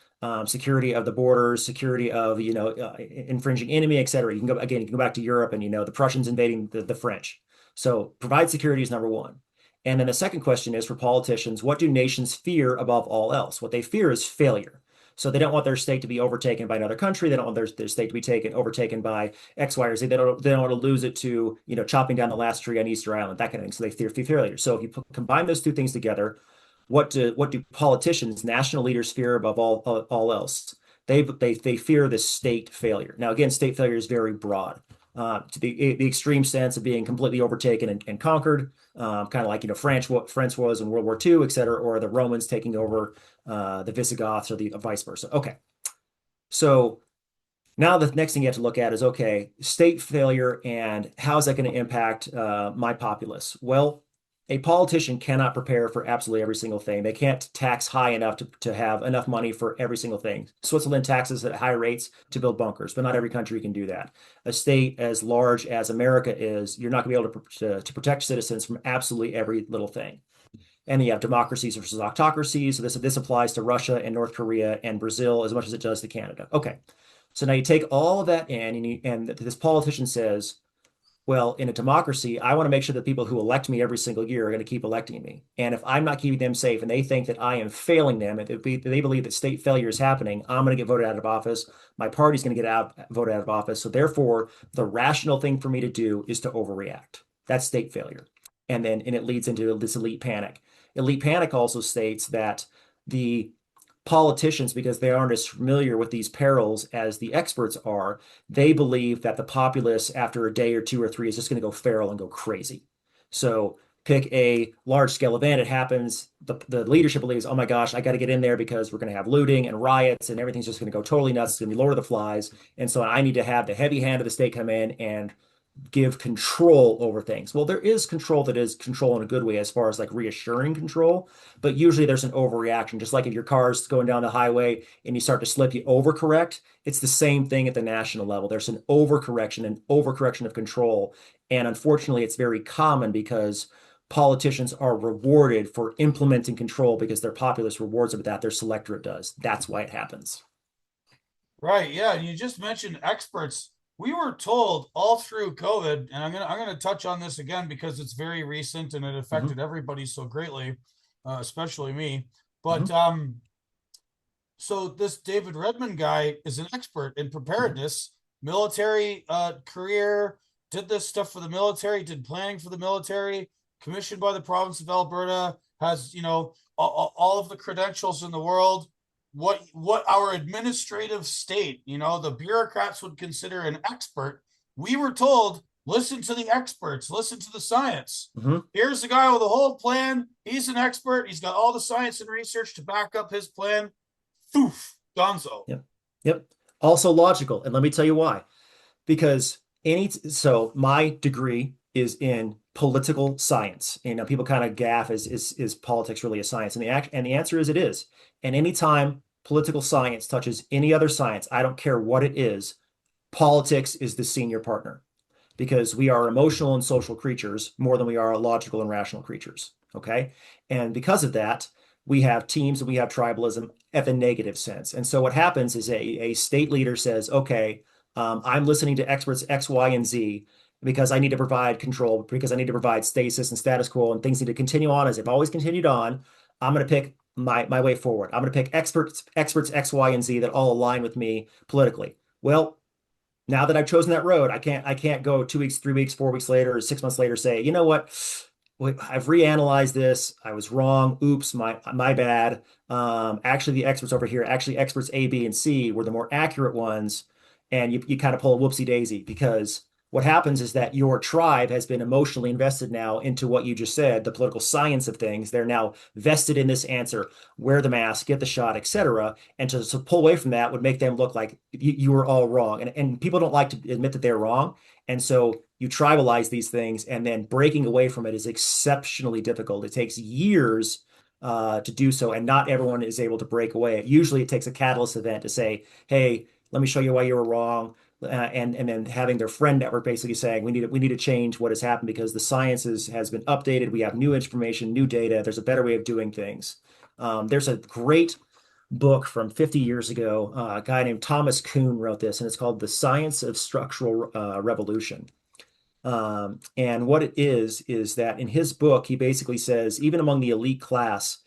security of the borders, security of infringing enemy, et cetera. You can go back to Europe and the Prussians invading the French. So provide security is number one. And then the second question is for politicians: what do nations fear above all else? What they fear is failure. So they don't want their state to be overtaken by another country. They don't want their state to be overtaken by X, Y, or Z. They don't want to lose it to, chopping down the last tree on Easter Island, that kind of thing. So they fear failure. So if you combine those two things together, what do politicians, national leaders fear above all else? They fear the state failure. Now, again, state failure is very broad. To the extreme sense of being completely overtaken and conquered, kind of like France was in World War II, et cetera, or the Romans taking over the Visigoths or the vice versa. Okay, so now the next thing you have to look at is, okay, state failure and how is that going to impact my populace? Well, a politician cannot prepare for absolutely every single thing. They can't tax high enough to have enough money for every single thing. Switzerland taxes at high rates to build bunkers, but not every country can do that. A state as large as America is, you're not going to be able to protect citizens from absolutely every little thing. And you have democracies versus autocracies. So this applies to Russia and North Korea and Brazil as much as it does to Canada. Okay. So now you take all of that in, and this politician says, well, in a democracy, I want to make sure that people who elect me every single year are going to keep electing me. And if I'm not keeping them safe and they think that I am failing them, if they believe that state failure is happening, I'm going to get voted out of office. My party's going to voted out of office. So therefore, the rational thing for me to do is to overreact. That's state failure. and it leads into this elite panic. Elite panic also states that the politicians, because they aren't as familiar with these perils as the experts are, they believe that the populace, after a day or two or three, is just going to go feral and go crazy. So pick a large scale event, it happens, the leadership believes, oh my gosh, I got to get in there because we're going to have looting and riots and everything's just going to go totally nuts. It's going to be Lord of the Flies. And so I need to have the heavy hand of the state come in and give control over things. Well, there is control that is control in a good way as far as like reassuring control, but usually there's an overreaction. Just like if your car's going down the highway and you start to slip, you overcorrect. It's the same thing at the national level. There's an overcorrection of control. And unfortunately, it's very common because politicians are rewarded for implementing control because their populace rewards them with that. Their selectorate does. That's why it happens. Right. Yeah. And you just mentioned experts. We were told all through COVID, and I'm gonna touch on this again because it's very recent and it Mhm, affected everybody so greatly, especially me. mhm, But so this David Redmond guy is an expert in mhm, preparedness, military career, did this stuff for the military, did planning for the military, commissioned by the province of Alberta, has, all of the credentials in the world. What our administrative state, the bureaucrats would consider an expert, we were told, listen to the experts, listen to the science. mhm. Here's the guy with a whole plan. He's an expert. He's got all the science and research to back up his plan. Poof, Gonzo. Yep. Yep. Also logical. And let me tell you why. Because so my degree is in political science. You know, people kind of gaff, is politics really a science? And the answer is it is. And anytime political science touches any other science, I don't care what it is, politics is the senior partner because we are emotional and social creatures more than we are logical and rational creatures. Okay. And because of that, we have teams and we have tribalism at the negative sense. And so what happens is a state leader says, okay, I'm listening to experts X, Y, and Z because I need to provide control, because I need to provide stasis and status quo, and things need to continue on as they've always continued on. I'm going to pick my way forward. I'm going to pick experts X, Y, and Z that all align with me politically. Well, now that I've chosen that road, I can't go 2 weeks, 3 weeks, 4 weeks later, or 6 months later say, you know what? I've reanalyzed this. I was wrong. Oops, my bad. Actually, the experts over here, actually experts A, B, and C were the more accurate ones. And you kind of pull a whoopsie daisy because what happens is that your tribe has been emotionally invested now into what you just said, the political science of things. They're now vested in this answer, wear the mask, get the shot, etc. And to pull away from that would make them look like you were all wrong. And people don't like to admit that they're wrong. And so you tribalize these things, and then breaking away from it is exceptionally difficult. It takes years to do so, and not everyone is able to break away. Usually, it takes a catalyst event to say, "Hey, let me show you why you were wrong," and then having their friend network basically saying, "We need to change what has happened because the science has been updated. We have new information, new data. There's a better way of doing things." There's a great book from 50 years ago. A guy named Thomas Kuhn wrote this, and it's called The Science of Structural Revolution. And what it is that in his book, he basically says, even among the elite class,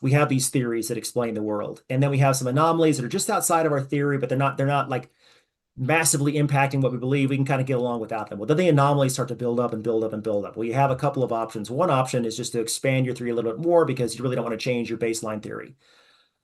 we have these theories that explain the world. And then we have some anomalies that are just outside of our theory, but they're not like massively impacting what we believe. We can kind of get along without them. Well, then the anomalies start to build up and build up and build up. Well, you have a couple of options. One option is just to expand your theory a little bit more because you really don't want to change your baseline theory.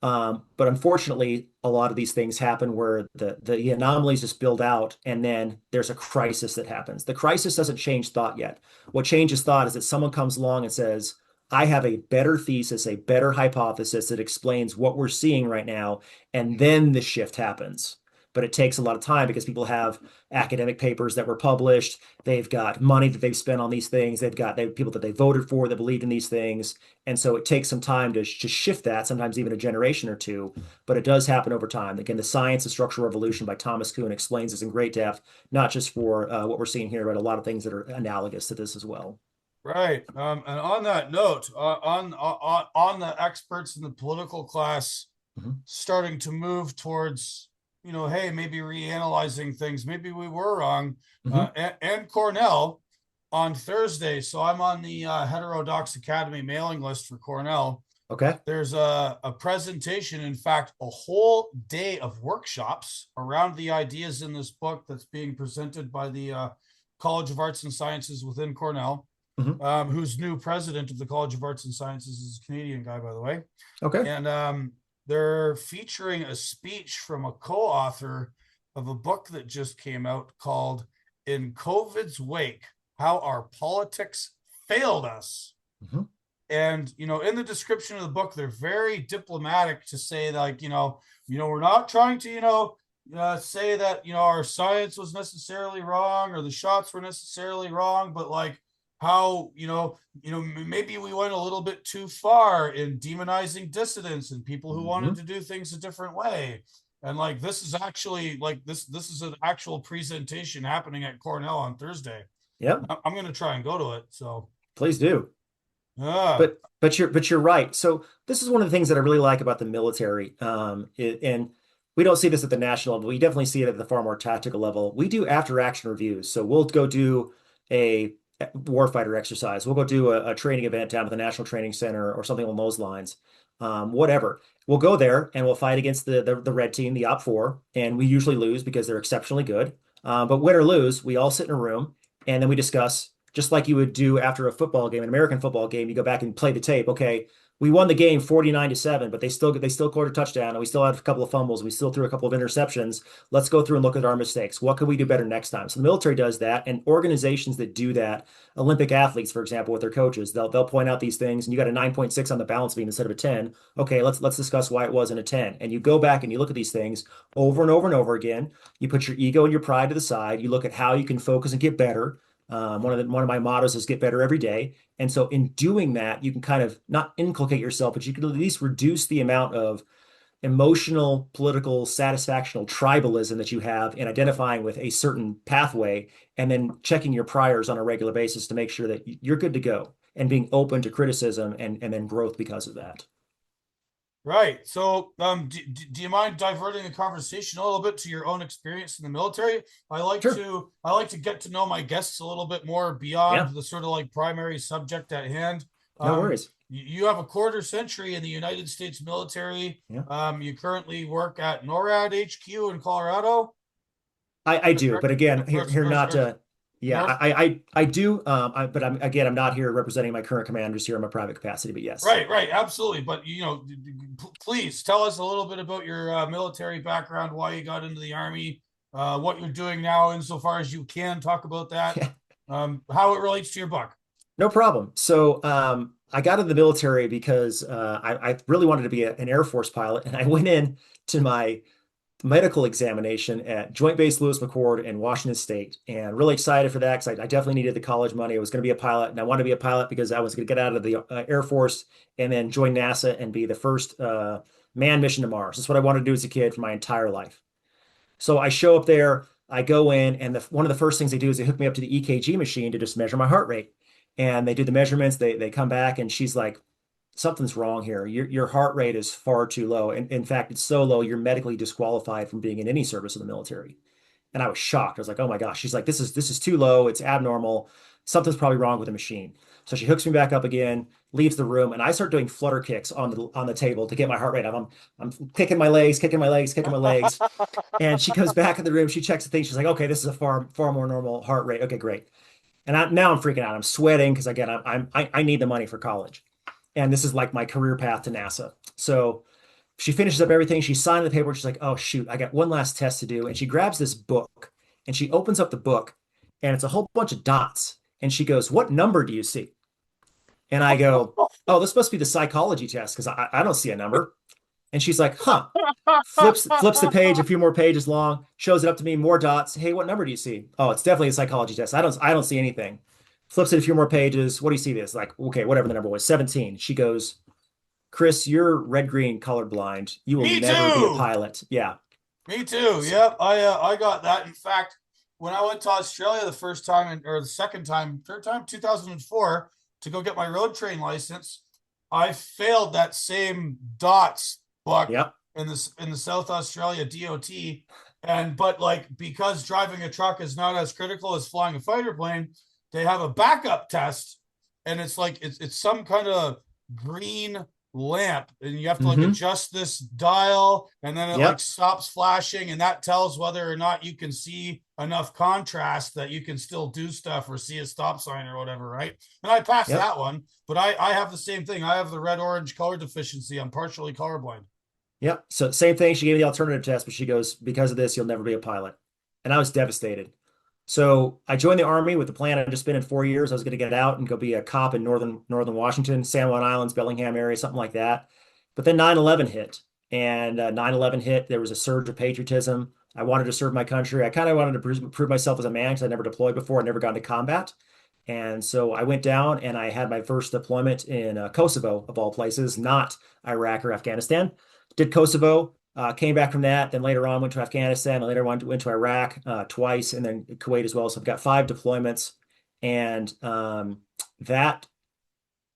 But unfortunately, a lot of these things happen where the anomalies just build out, and then there's a crisis that happens. The crisis doesn't change thought yet. What changes thought is that someone comes along and says, I have a better thesis, a better hypothesis that explains what we're seeing right now, and then the shift happens. But it takes a lot of time because people have academic papers that were published. They've got money that they've spent on these things. They have people that they voted for that believed in these things. And so it takes some time to shift that, sometimes even a generation or two, but it does happen over time. Again, The Science of Structural Revolution by Thomas Kuhn explains this in great depth, not just for what we're seeing here, but a lot of things that are analogous to this as well. Right. And on that note, on the experts in the political class Mhm. starting to move towards, hey, maybe reanalyzing things. Maybe we were wrong. Mhm. And Cornell on Thursday. So I'm on the Heterodox Academy mailing list for Cornell. Okay. There's a presentation, in fact, a whole day of workshops around the ideas in this book that's being presented by the College of Arts and Sciences within Cornell. Hmm. who's new president of the College of Arts and Sciences, is a Canadian guy, by the way. Okay. And they're featuring a speech from a co-author of a book that just came out called "In COVID's Wake: How Our Politics Failed Us." Hmm. And in the description of the book, they're very diplomatic to say, like, we're not trying to say that our science was necessarily wrong or the shots were necessarily wrong, but like how maybe we went a little bit too far in demonizing dissidents and people who wanted Hmm. to do things a different way. And like this is actually like this is an actual presentation happening at Cornell on Thursday. Yep. I'm going to try and go to it. So Please do. yeah. But you're right. So this is one of the things that I really like about the military. And we don't see this at the national level. We definitely see it at the far more tactical level. We do after action reviews. So we'll go do a warfighter exercise. We'll go do a training event down at the National Training Center or something along those lines. Whatever. We'll go there and we'll fight against the red team, the Op 4, and we usually lose because they're exceptionally good. But win or lose, we all sit in a room and then we discuss just like you would do after a football game, an American football game. You go back and play the tape. Okay, we won the game 49-7, but they still scored a touchdown and we still had a couple of fumbles. We still threw a couple of interceptions. Let's go through and look at our mistakes. What could we do better next time? So the military does that, and organizations that do that, Olympic athletes, for example, with their coaches, they'll point out these things, and you got a 9.6 on the balance beam instead of a 10. Okay, let's discuss why it wasn't a 10. And you go back and you look at these things over and over and over again. You put your ego and your pride to the side. You look at how you can focus and get better. One of my mottos is get better every day. And so in doing that, you can kind of not inculcate yourself, but you can at least reduce the amount of emotional, political, satisfactional tribalism that you have in identifying with a certain pathway and then checking your priors on a regular basis to make sure that you're good to go and being open to criticism and then growth because of that. Right. So, do you mind diverting the conversation a little bit to your own experience in the military? Sure. I like to get to know my guests a little bit more beyond Yeah, the sort of like primary subject at hand. no worries. You have a quarter century in the United States military. Yeah. You currently work at NORAD HQ in Colorado. I do, but again, here not yeah, North. I do, but I'm not here representing my current commanders here in my private capacity, but yes. Right, absolutely. But please tell us a little bit about your military background, why you got into the army, what you're doing now, insofar as you can talk about that, how it relates to your book. No problem. So I got in the military because I really wanted to be an Air Force pilot, and I went in to my medical examination at Joint Base Lewis McChord in Washington State, and really excited for that because I definitely needed the college money. I was going to be a pilot, and I wanted to be a pilot because I was going to get out of the Air Force and then join NASA and be the first manned mission to Mars. That's what I wanted to do as a kid for my entire life. So I show up there, I go in, and one of the first things they do is they hook me up to the EKG machine to just measure my heart rate. And they do the measurements. They come back, and she's like, "Something's wrong here. Your heart rate is far too low. And in fact, it's so low, you're medically disqualified from being in any service in the military." And I was shocked. I was like, "Oh my gosh." She's like, "This is too low. It's abnormal. Something's probably wrong with the machine." So she hooks me back up again, leaves the room, and I start doing flutter kicks on the table to get my heart rate up. I'm kicking my legs, kicking my legs, kicking my legs. And she comes back in the room. She checks the thing. She's like, "Okay, this is a far more normal heart rate. Okay, great." And now I'm freaking out. I'm sweating because again, I need the money for college, and this is like my career path to NASA. So she finishes up everything. She signed the paper. She's like, "Oh shoot, I got one last test to do." And she grabs this book and she opens up the book, and it's a whole bunch of dots. And she goes, "What number do you see?" And I go, "Oh, this must be the psychology test because I don't see a number." And she's like, "Huh." Flips the page a few more pages long, shows it up to me, more dots. "Hey, what number do you see?" "Oh, it's definitely a psychology test. I don't see anything." Flips it a few more pages. "What do you see?" This like, okay, whatever the number was, 17. She goes, "Chris, you're red green colorblind. You will Me never be a too. pilot." Yeah. Me too. Yep. I got that. In fact, when I went to Australia the first time or the second time, third time, 2004, to go get my road train license, I failed that same dots book Yep. in the South Australia DOT. And but like because driving a truck is not as critical as flying a fighter plane, they have a backup test, and it's like it's some kind of green lamp, and you have to like Hmm. adjust this dial, and then it like Yep. stops flashing, and that tells whether or not you can see enough contrast that you can still do stuff or see a stop sign or whatever, right? And I passed Yep. that one, but I have the same thing. I have the red orange color deficiency. I'm partially colorblind. Yep. So same thing. She gave me the alternative test, but she goes, because of this, you'll never be a pilot. And I was devastated. So I joined the Army with the plan. I'd just been in 4 years. I was going to get out and go be a cop in northern Washington, San Juan Islands, Bellingham area, something like that. But then 9/11 hit, and 9/11 hit. There was a surge of patriotism. I wanted to serve my country. I kind of wanted to prove myself as a man because I never deployed before. I never got into combat. And so I went down and I had my first deployment in Kosovo, of all places, not Iraq or Afghanistan. Did Kosovo, came back from that. Then later on went to Afghanistan. And later on went to Iraq twice, and then Kuwait as well. So I've got 5 deployments, and that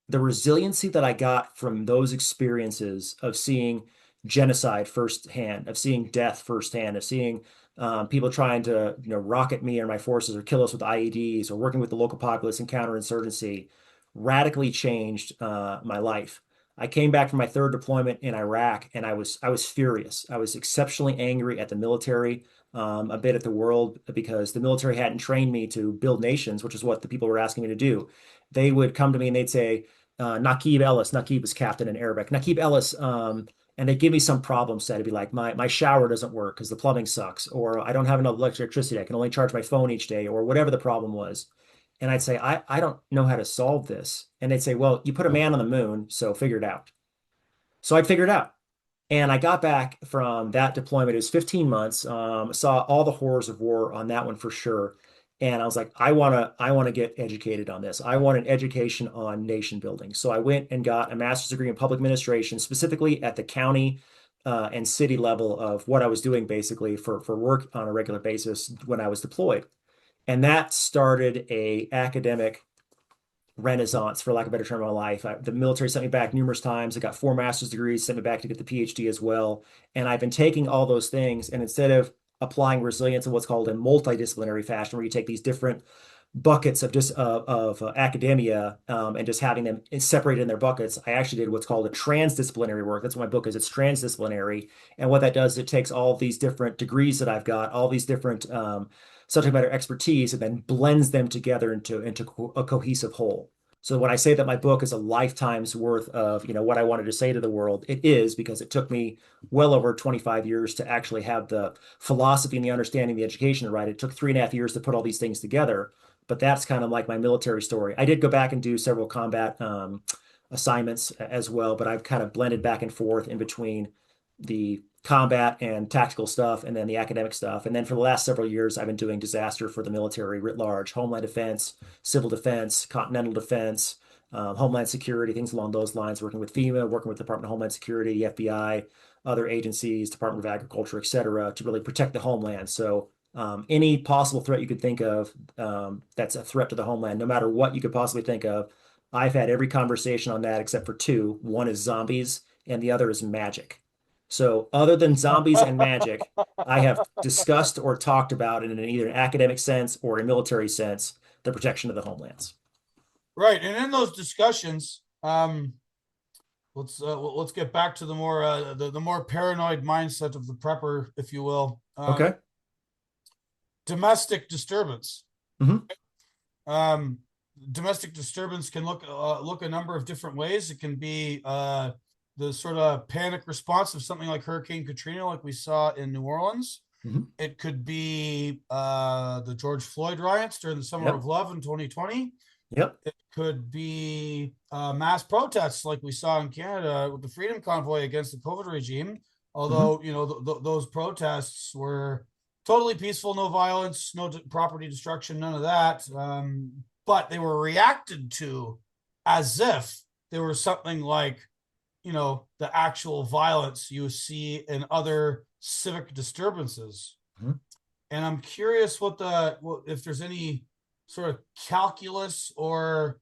the resiliency that I got from those experiences of seeing genocide firsthand, of seeing death firsthand, of seeing people trying to, rocket me or my forces or kill us with IEDs, or working with the local populace in counterinsurgency, radically changed my life. I came back from my third deployment in Iraq, and I was furious. I was exceptionally angry at the military, a bit at the world, because the military hadn't trained me to build nations, which is what the people were asking me to do. They would come to me and they'd say, Naqib Ellis. Naqib was captain in Arabic. Naqib Ellis, and they give me some problem set. It'd be like my shower doesn't work because the plumbing sucks, or I don't have enough electricity. I can only charge my phone each day, or whatever the problem was. And I'd say, I don't know how to solve this. And they'd say, well, you put a man on the moon, so figure it out. So I'd figure it out. And I got back from that deployment. It was 15 months. Saw all the horrors of war on that one for sure. And I was like, I want to get educated on this. I want an education on nation building. So I went and got a master's degree in public administration, specifically at the county and city level of what I was doing basically for work on a regular basis when I was deployed. And that started a academic renaissance, for lack of a better term, in my life. The military sent me back numerous times. I got 4 master's degrees, sent me back to get the PhD as well. And I've been taking all those things, and instead of applying resilience in what's called a multidisciplinary fashion, where you take these different buckets of just academia, and just having them separated in their buckets, I actually did what's called a transdisciplinary work. That's what my book is. It's transdisciplinary, and what that does is it takes all of these different degrees that I've got, all these different subject matter expertise, and then blends them together into a cohesive whole. So when I say that my book is a lifetime's worth of, what I wanted to say to the world, it is, because it took me well over 25 years to actually have the philosophy and the understanding, the education to write. It took 3.5 years to put all these things together. But that's kind of like my military story. I did go back and do several combat assignments as well, but I've kind of blended back and forth in between the combat and tactical stuff and then the academic stuff. And then for the last several years, I've been doing disaster for the military writ large, homeland defense, civil defense, continental defense, homeland security, things along those lines, working with FEMA, working with the Department of Homeland Security, the FBI, other agencies, Department of Agriculture, et cetera, to really protect the homeland. So any possible threat you could think of, that's a threat to the homeland, no matter what you could possibly think of. I've had every conversation on that except for two. One is zombies, and the other is magic. So, other than zombies and magic, I have discussed or talked about in either an academic sense or a military sense the protection of the homelands. Right, and in those discussions, let's get back to the more the more paranoid mindset of the prepper, if you will. Okay. Domestic disturbance. Hmm. Um, Domestic disturbance can look a number of different ways. It can be the sort of panic response of something like Hurricane Katrina, like we saw in New Orleans. Hmm. It could be the George Floyd riots during the Summer of Yep. Love in 2020. Yep. It could be mass protests like we saw in Canada with the Freedom Convoy against the COVID regime. Hmm. Although, those protests were totally peaceful, no violence, no property destruction, none of that. But they were reacted to as if they were something like, the actual violence you see in other civic disturbances. Hmm. And I'm curious if there's any sort of calculus or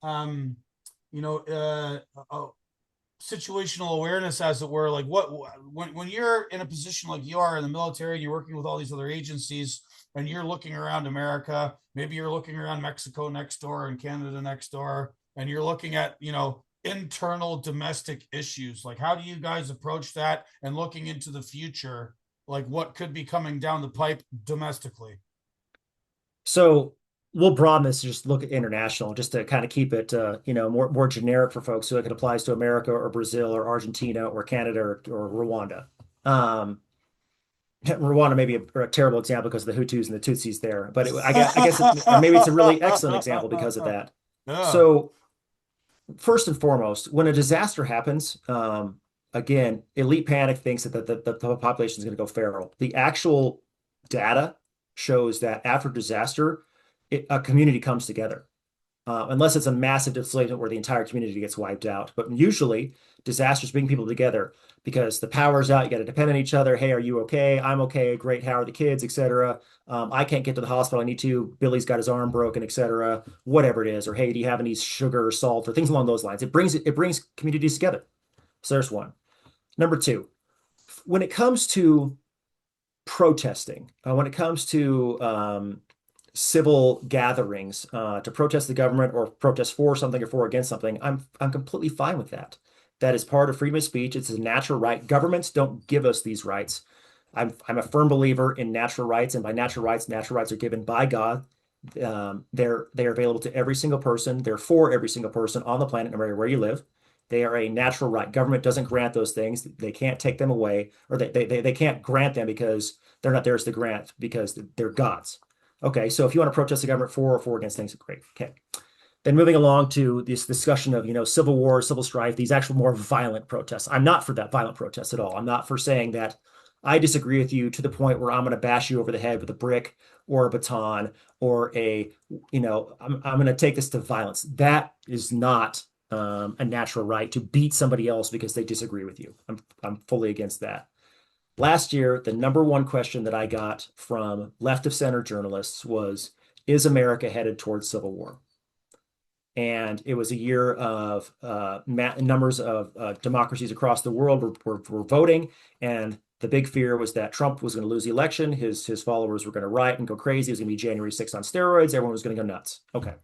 um, you know situational awareness, as it were, like what when you're in a position like you are in the military and you're working with all these other agencies and you're looking around America, maybe you're looking around Mexico next door and Canada next door, and you're looking at internal domestic issues? Like, how do you guys approach that and looking into the future, like what could be coming down the pipe domestically? So we'll broaden this, just look at international, just to kind of keep it, more generic for folks, so it applies to America or Brazil or Argentina or Canada or Rwanda. Um, Rwanda may be a terrible example because of the Hutus and the Tutsis there, but I guess or maybe it's a really excellent example because of that. Yeah. So first and foremost, when a disaster happens, again, elite panic thinks that the population is going to go feral. The actual data shows that after disaster, a community comes together, unless it's a massive displacement where the entire community gets wiped out. But usually, disasters bring people together because the power's out. You got to depend on each other. Hey, are you okay? I'm okay. Great. How are the kids, etc. I can't get to the hospital. I need to. Billy's got his arm broken, etc. Whatever it is. Or hey, do you have any sugar or salt or things along those lines? It brings communities together. So there's one. Number two, when it comes to protesting, when it comes to civil gatherings to protest the government or protest for something or for against something, I'm completely fine with that. That is part of freedom of speech. It's a natural right. Governments don't give us these rights. I'm a firm believer in natural rights, and by natural rights are given by God. They're available to every single person. They're for every single person on the planet, no matter where you live. They are a natural right. Government doesn't grant those things. They can't take them away, or they can't grant them because they're not theirs to grant because they're God's. Okay, so if you want to protest the government for or for against things, great. Okay. Then moving along to this discussion of, civil war, civil strife, these actual more violent protests. I'm not for that violent protest at all. I'm not for saying that I disagree with you to the point where I'm going to bash you over the head with a brick or a baton or I'm going to take this to violence. That is not a natural right to beat somebody else because they disagree with you. I'm fully against that. Last year, the number one question that I got from left of center journalists was, is America headed towards civil war? And it was a year of numbers of democracies across the world were voting. And the big fear was that Trump was going to lose the election. His followers were going to riot and go crazy. It was going to be January 6th on steroids. Everyone was going to go nuts. Okay.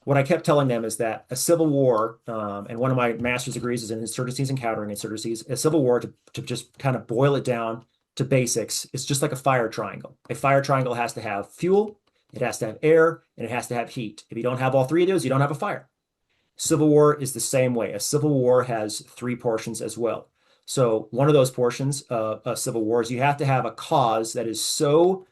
What I kept telling them is that a civil war, and one of my master's degrees is in insurgencies and countering insurgencies, a civil war, to just kind of boil it down to basics, it's just like a fire triangle. A fire triangle has to have fuel, it has to have air, and it has to have heat. If you don't have all three of those, you don't have a fire. Civil war is the same way. A civil war has three portions as well. So one of those portions of a civil war is you have to have a cause that is so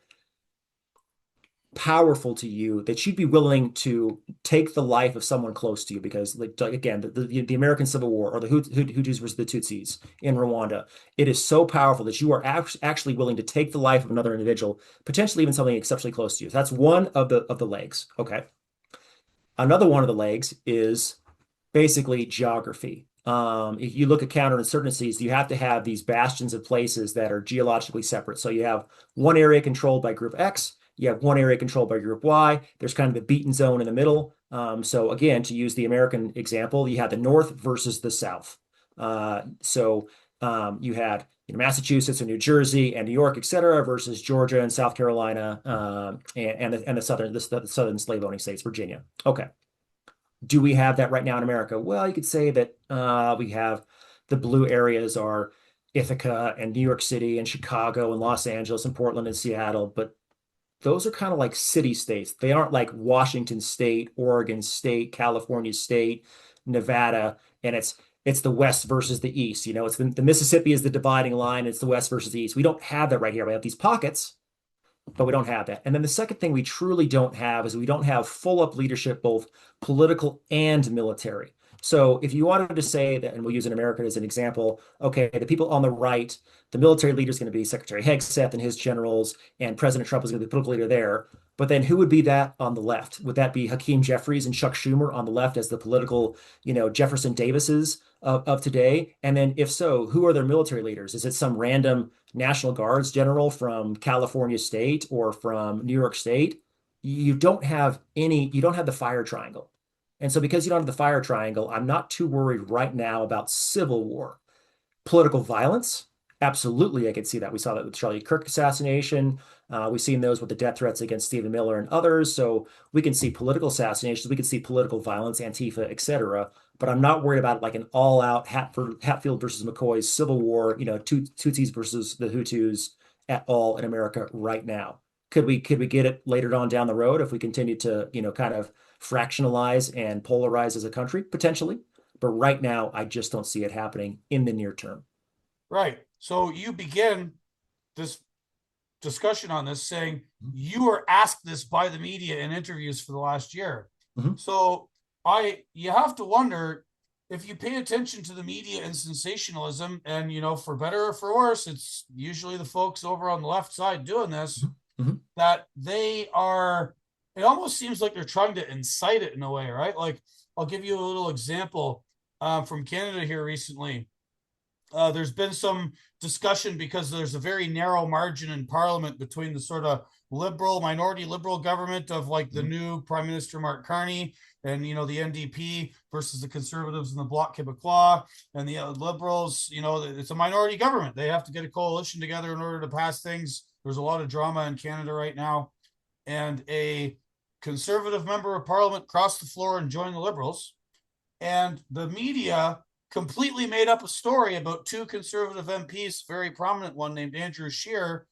powerful to you that you'd be willing to take the life of someone close to you, because like again, the American Civil War or the Hutus versus the Tutsis in Rwanda, it is so powerful that you are actually willing to take the life of another individual, potentially even something exceptionally close to you. So that's one of the legs. Okay. Another one of the legs is basically geography. If you look at counterinsurgencies, you have to have these bastions of places that are geologically separate. So you have one area controlled by Group X, you have one area controlled by Group Y. There's kind of a beaten zone in the middle. So again, to use the American example, you had the North versus the South. You had Massachusetts and New Jersey and New York, et cetera, versus Georgia and South Carolina and the southern slave owning states, Virginia. Okay. Do we have that right now in America? Well, you could say that we have the blue areas are Ithaca and New York City and Chicago and Los Angeles and Portland and Seattle, but those are kind of like city states. They aren't like Washington State, Oregon State, California State, Nevada, and it's the West versus the East. It's the Mississippi is the dividing line. It's the West versus the East. We don't have that right here. We have these pockets, but we don't have that. And then the second thing we truly don't have is we don't have full up leadership, both political and military. So if you wanted to say that, and we'll use an America as an example, okay, the people on the right, the military leader is going to be Secretary Hegseth and his generals, and President Trump is going to be the political leader there. But then who would be that on the left? Would that be Hakeem Jeffries and Chuck Schumer on the left as the political, Jefferson Davises of today? And then if so, who are their military leaders? Is it some random National Guards general from California State or from New York State? You don't have the fire triangle. And so because you don't have the fire triangle, I'm not too worried right now about civil war. Political violence, absolutely, I could see that. We saw that with Charlie Kirk assassination. We've seen those with the death threats against Stephen Miller and others. So we can see political assassinations, we can see political violence, Antifa, etc. but I'm not worried about like an all-out Hatfield versus McCoy's civil war, Tutsis versus the Hutus at all in America right now. Could we get it later on down the road if we continue to, kind of fractionalize and polarize as a country? Potentially. But right now, I just don't see it happening in the near term. Right. So you begin this discussion on this saying you were asked this by the media in interviews for the last year. Mhm. So you have to wonder if you pay attention to the media and sensationalism, and for better or for worse, it's usually the folks over on the left side doing this, Mhm. Mhm. that they are, it almost seems like they're trying to incite it in a way, right? Like, I'll give you a little example from Canada here recently. There's been some discussion because there's a very narrow margin in parliament between the sort of minority liberal government of like the Mhm. new Prime Minister Mark Carney and the NDP versus the Conservatives and the Bloc Québécois and the Liberals. It's a minority government. They have to get a coalition together in order to pass things. There's a lot of drama in Canada right now, and a Conservative member of Parliament crossed the floor and joined the Liberals, and the media completely made up a story about two Conservative MPs, very prominent one named Andrew Scheer,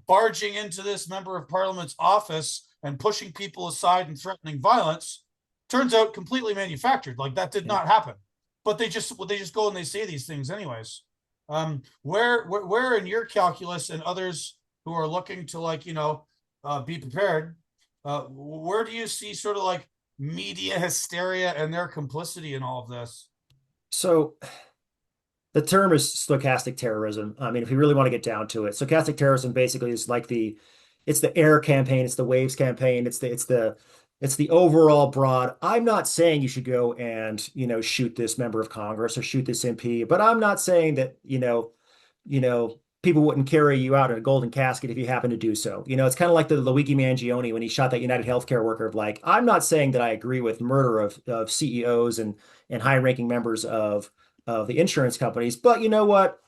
barging into this member of Parliament's office and pushing people aside and threatening violence. Turns out completely manufactured. Like, that did Yeah. not happen. But they just go and they say these things anyways. Where in your calculus and others who are looking to, like, be prepared, where do you see sort of like media hysteria and their complicity in all of this? So the term is stochastic terrorism. I mean, if we really want to get down to it, stochastic terrorism basically is like it's the air campaign, it's the waves campaign, it's the overall broad. I'm not saying you should go and, shoot this member of Congress or shoot this MP, but I'm not saying that, people wouldn't carry you out in a golden casket if you happen to do so. It's kind of like the Luigi Mangione when he shot that United Healthcare worker of like, I'm not saying that I agree with murder of CEOs and high-ranking members of the insurance companies. But you know what?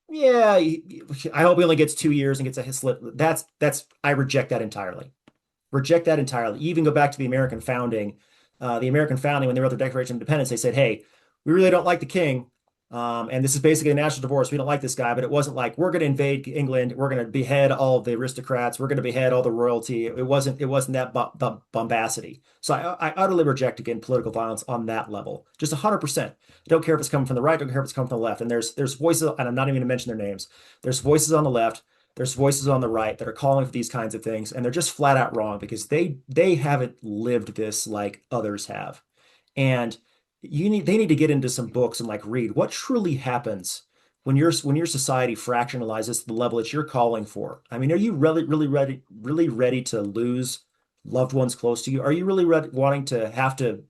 Yeah, I hope he only gets 2 years and gets a slip. I reject that entirely. Reject that entirely. You even go back to the American founding. The American founding, when they wrote the Declaration of Independence, they said, "Hey, we really don't like the king, and this is basically a national divorce. We don't like this guy." But it wasn't like we're going to invade England. We're going to behead all of the aristocrats. We're going to behead all the royalty. It wasn't. It wasn't that bombacity. So I utterly reject again political violence on that level. Just 100%. I don't care if it's coming from the right. I don't care if it's coming from the left. And there's voices, and I'm not even going to mention their names. There's voices on the left, there's voices on the right that are calling for these kinds of things, and they're just flat out wrong because they haven't lived this like others have. And they need to get into some books and like read what truly happens when your society fractionalizes to the level that you're calling for. I mean, are you really ready to lose loved ones close to you? Are you really wanting to have to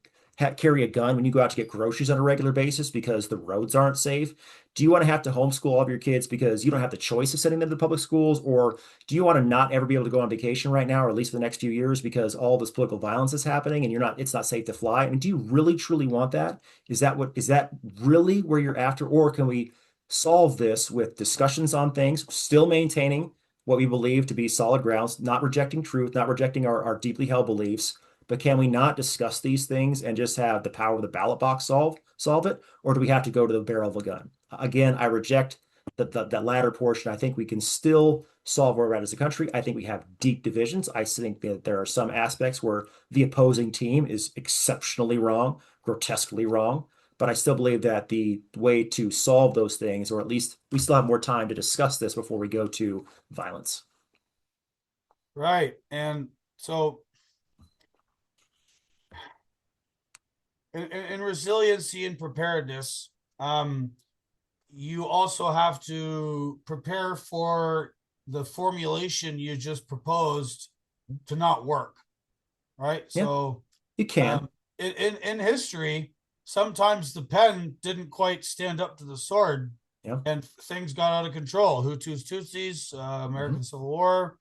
carry a gun when you go out to get groceries on a regular basis because the roads aren't safe? Do you want to have to homeschool all of your kids because you don't have the choice of sending them to public schools? Or do you want to not ever be able to go on vacation right now, or at least for the next few years, because all this political violence is happening and it's not safe to fly? I mean, do you really truly want that? Is that really where you're after? Or can we solve this with discussions on things, still maintaining what we believe to be solid grounds, not rejecting truth, not rejecting our deeply held beliefs, but can we not discuss these things and just have the power of the ballot box solve it? Or do we have to go to the barrel of a gun? Again, I reject that latter portion. I think we can still solve where we're at as a country. I think we have deep divisions. I think that there are some aspects where the opposing team is exceptionally wrong, grotesquely wrong. But I still believe that the way to solve those things, or at least we still have more time to discuss this before we go to violence. Right. And so in resiliency and preparedness, um, you also have to prepare for the formulation you just proposed to not work, right? Yeah, So you can. in history, sometimes the pen didn't quite stand up to the sword, Yeah. and things got out of control. Hutus, Tutsis, Mhm. American Civil War.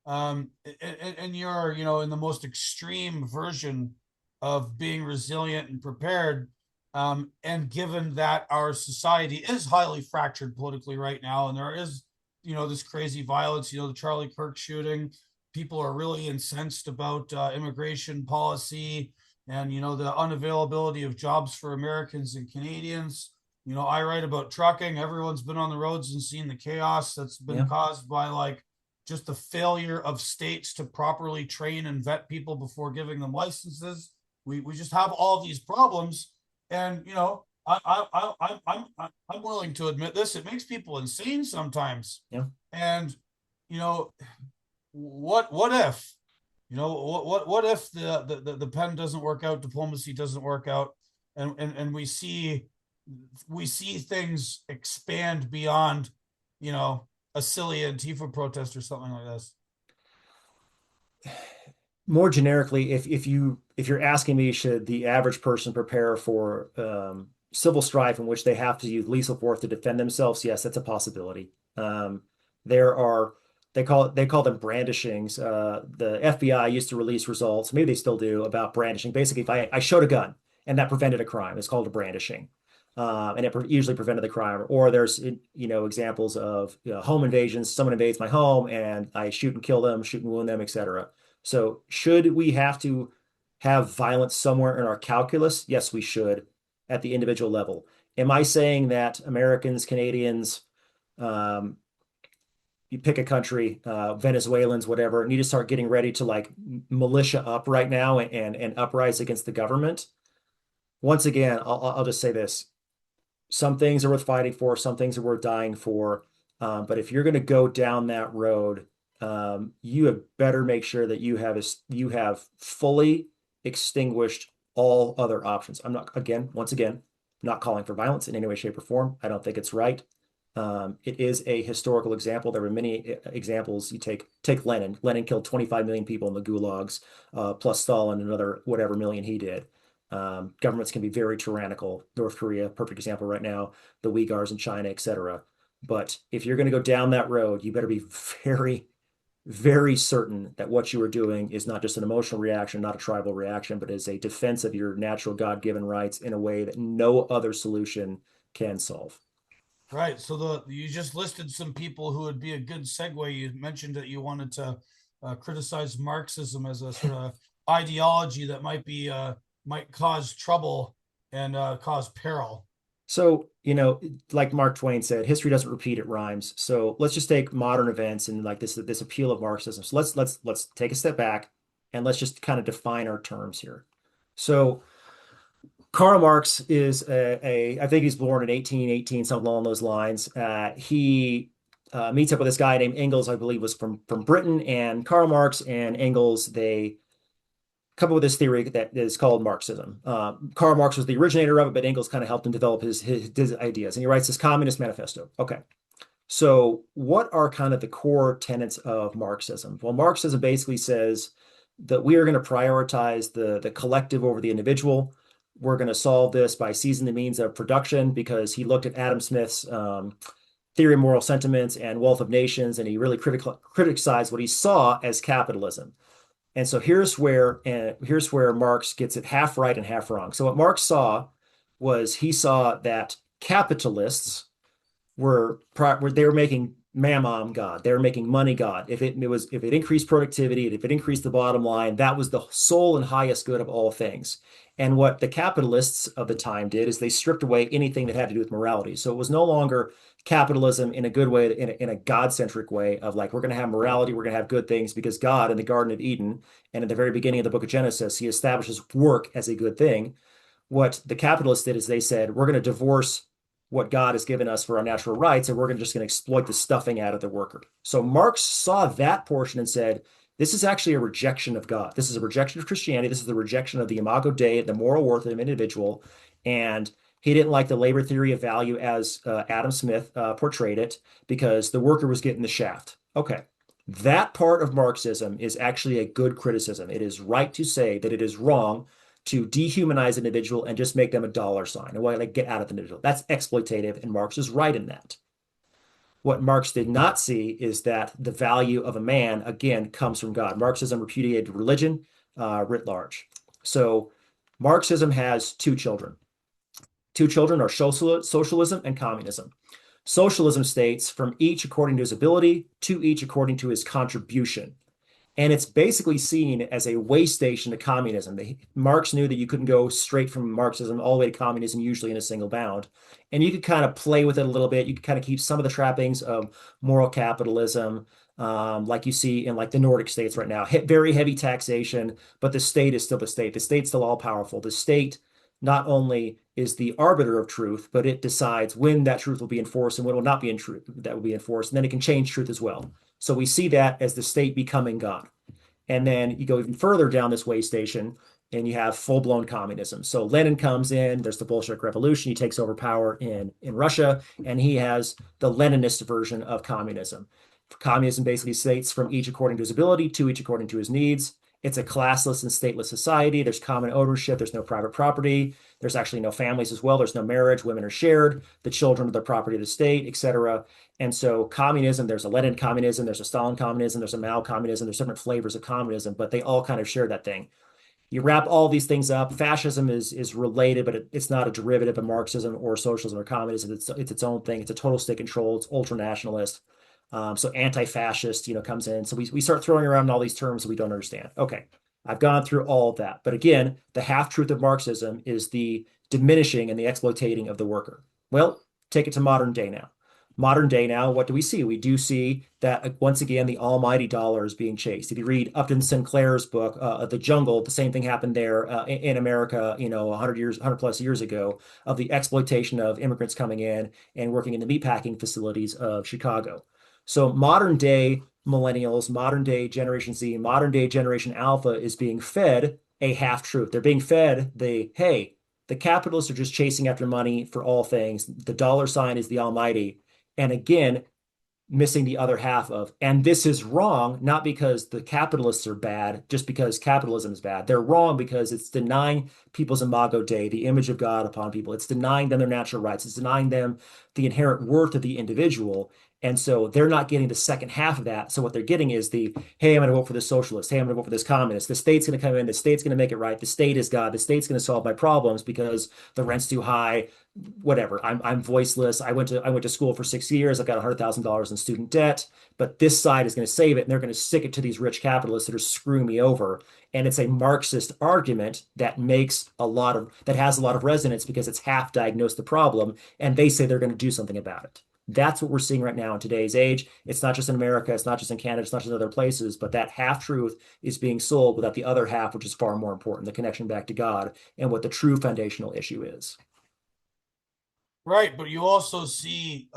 And you're, in the most extreme version of being resilient and prepared. And given that our society is highly fractured politically right now, and there is, this crazy violence, the Charlie Kirk shooting, people are really incensed about immigration policy. and the unavailability of jobs for Americans and Canadians. I write about trucking. Everyone's been on the roads and seen the chaos that's been Yeah. caused by like just the failure of states to properly train and vet people before giving them licenses. We just have all these problems, and I'm willing to admit this. It makes people insane sometimes, Yeah. and you know what if what if the pen doesn't work out, diplomacy doesn't work out, and we see things expand beyond a silly Antifa protest or something like this. More generically, if you're asking me, should the average person prepare for civil strife in which they have to use lethal force to defend themselves? Yes, that's a possibility. There are they call them brandishings. The FBI used to release results, maybe they still do, about brandishing. Basically, if I showed a gun and that prevented a crime, it's called a brandishing. And it usually prevented the crime. Or there's examples of home invasions. Someone invades my home and I shoot and kill them, shoot and wound them, etc. So should we have to have violence somewhere in our calculus? Yes, we should at the individual level. Am I saying that Americans, Canadians, um, you pick a country, Venezuelans, whatever, need to start getting ready to like militia up right now and uprise against the government? Once again, I'll just say this. Some things are worth fighting for, some things are worth dying for. But if you're going to go down that road, you have better make sure that you have fully extinguished all other options. I'm not, once again, not calling for violence in any way, shape, or form. I don't think it's right. It is a historical example. There were many examples. You take Lenin. Lenin killed 25 million people in the gulags, plus Stalin another whatever million he did. Governments can be very tyrannical. North Korea, perfect example right now, the Uyghurs in China, etc. But if you're going to go down that road, you better be very, very certain that what you are doing is not just an emotional reaction, not a tribal reaction, but is a defense of your natural God-given rights in a way that no other solution can solve. Right. So you just listed some people who would be a good segue. You mentioned that you wanted to criticize Marxism as a sort of ideology that might cause trouble and cause peril. So, like Mark Twain said, history doesn't repeat, it rhymes. So let's just take modern events and like this appeal of Marxism. So let's take a step back and let's just kind of define our terms here. So Karl Marx is I think he's born in 1818, something along those lines. He meets up with this guy named Engels, I believe was from Britain, and Karl Marx and Engels, they come up with this theory that is called Marxism. Karl Marx was the originator of it, but Engels kind of helped him develop his ideas. And he writes this Communist Manifesto. Okay. So what are kind of the core tenets of Marxism? Well, Marxism basically says that we are going to prioritize the collective over the individual. We're going to solve this by seizing the means of production, because he looked at Adam Smith's theory of moral sentiments and wealth of nations, and he really criticized what he saw as capitalism. And so here's where Marx gets it half right and half wrong. So what Marx saw was he saw that capitalists they were making mammon God. They were making money God. If it increased productivity, if it increased the bottom line, that was the sole and highest good of all things. And what the capitalists of the time did is they stripped away anything that had to do with morality. So it was no longer capitalism in a good way, in a God-centric way of like, we're going to have morality, we're going to have good things, because God in the Garden of Eden and at the very beginning of the book of Genesis, he establishes work as a good thing. What the capitalists did is they said, we're going to divorce what God has given us for our natural rights, and we're just going to exploit the stuffing out of the worker. So Marx saw that portion and said, this is actually a rejection of God. This is a rejection of Christianity. This is the rejection of the imago Dei, the moral worth of an individual. And he didn't like the labor theory of value as Adam Smith portrayed it, because the worker was getting the shaft. Okay. That part of Marxism is actually a good criticism. It is right to say that it is wrong to dehumanize an individual and just make them a dollar sign and like get out of the individual. That's exploitative, and Marx is right in that. What Marx did not see is that the value of a man, again, comes from God. Marxism repudiated religion writ large. So Marxism has two children. Two children are socialism and communism. Socialism states from each according to his ability, to each according to his contribution. And it's basically seen as a way station to communism. Marx knew that you couldn't go straight from Marxism all the way to communism, usually in a single bound. And you could kind of play with it a little bit. You could kind of keep some of the trappings of moral capitalism, like you see in like the Nordic states right now. Very heavy taxation, but the state is still the state. The state's still all powerful. The state not only is the arbiter of truth, but it decides when that truth will be enforced and when it will not be in truth that will be enforced. And then it can change truth as well. So we see that as the state becoming God. And then you go even further down this way station and you have full-blown communism. So Lenin comes in, there's the Bolshevik Revolution, he takes over power in Russia, and he has the Leninist version of communism. Communism basically states from each according to his ability, to each according to his needs. It's a classless and stateless society. There's common ownership. There's no private property. There's actually no families as well. There's no marriage. Women are shared. The children are the property of the state, etc. And so communism, there's a Lenin communism, there's a Stalin communism, there's a Mao communism, there's different flavors of communism, but they all kind of share that thing. You wrap all these things up. Fascism is related, but it's not a derivative of Marxism or socialism or communism. It's its own thing. It's a total state control. It's ultra nationalist. So anti-fascist, comes in. So we start throwing around all these terms that we don't understand. Okay, I've gone through all of that. But again, the half-truth of Marxism is the diminishing and the exploitating of the worker. Well, take it to modern day now. Modern day now, what do we see? We do see that once again, the almighty dollar is being chased. If you read Upton Sinclair's book, The Jungle, the same thing happened there in America, 100 plus years ago, of the exploitation of immigrants coming in and working in the meatpacking facilities of Chicago. So modern day millennials, modern day Generation Z, modern day Generation Alpha is being fed a half truth. They're being fed hey, the capitalists are just chasing after money for all things. The dollar sign is the almighty. And again, missing the other half of, and this is wrong, not because the capitalists are bad, just because capitalism is bad. They're wrong because it's denying people's imago Dei, the image of God upon people. It's denying them their natural rights. It's denying them the inherent worth of the individual. And so they're not getting the second half of that. So what they're getting is hey, I'm going to vote for this socialist. Hey, I'm going to vote for this communist. The state's going to come in. The state's going to make it right. The state is God. The state's going to solve my problems because the rent's too high. Whatever. I'm voiceless. I went to school for 6 years. I've got $100,000 in student debt, but this side is going to save it, and they're going to stick it to these rich capitalists that are screwing me over. And it's a Marxist argument that has a lot of resonance because it's half diagnosed the problem, and they say they're going to do something about it. That's what we're seeing right now in today's age. It's not just in America, it's not just in Canada, it's not just in other places, but that half truth is being sold without the other half, which is far more important, the connection back to God and what the true foundational issue is. Right, but you also see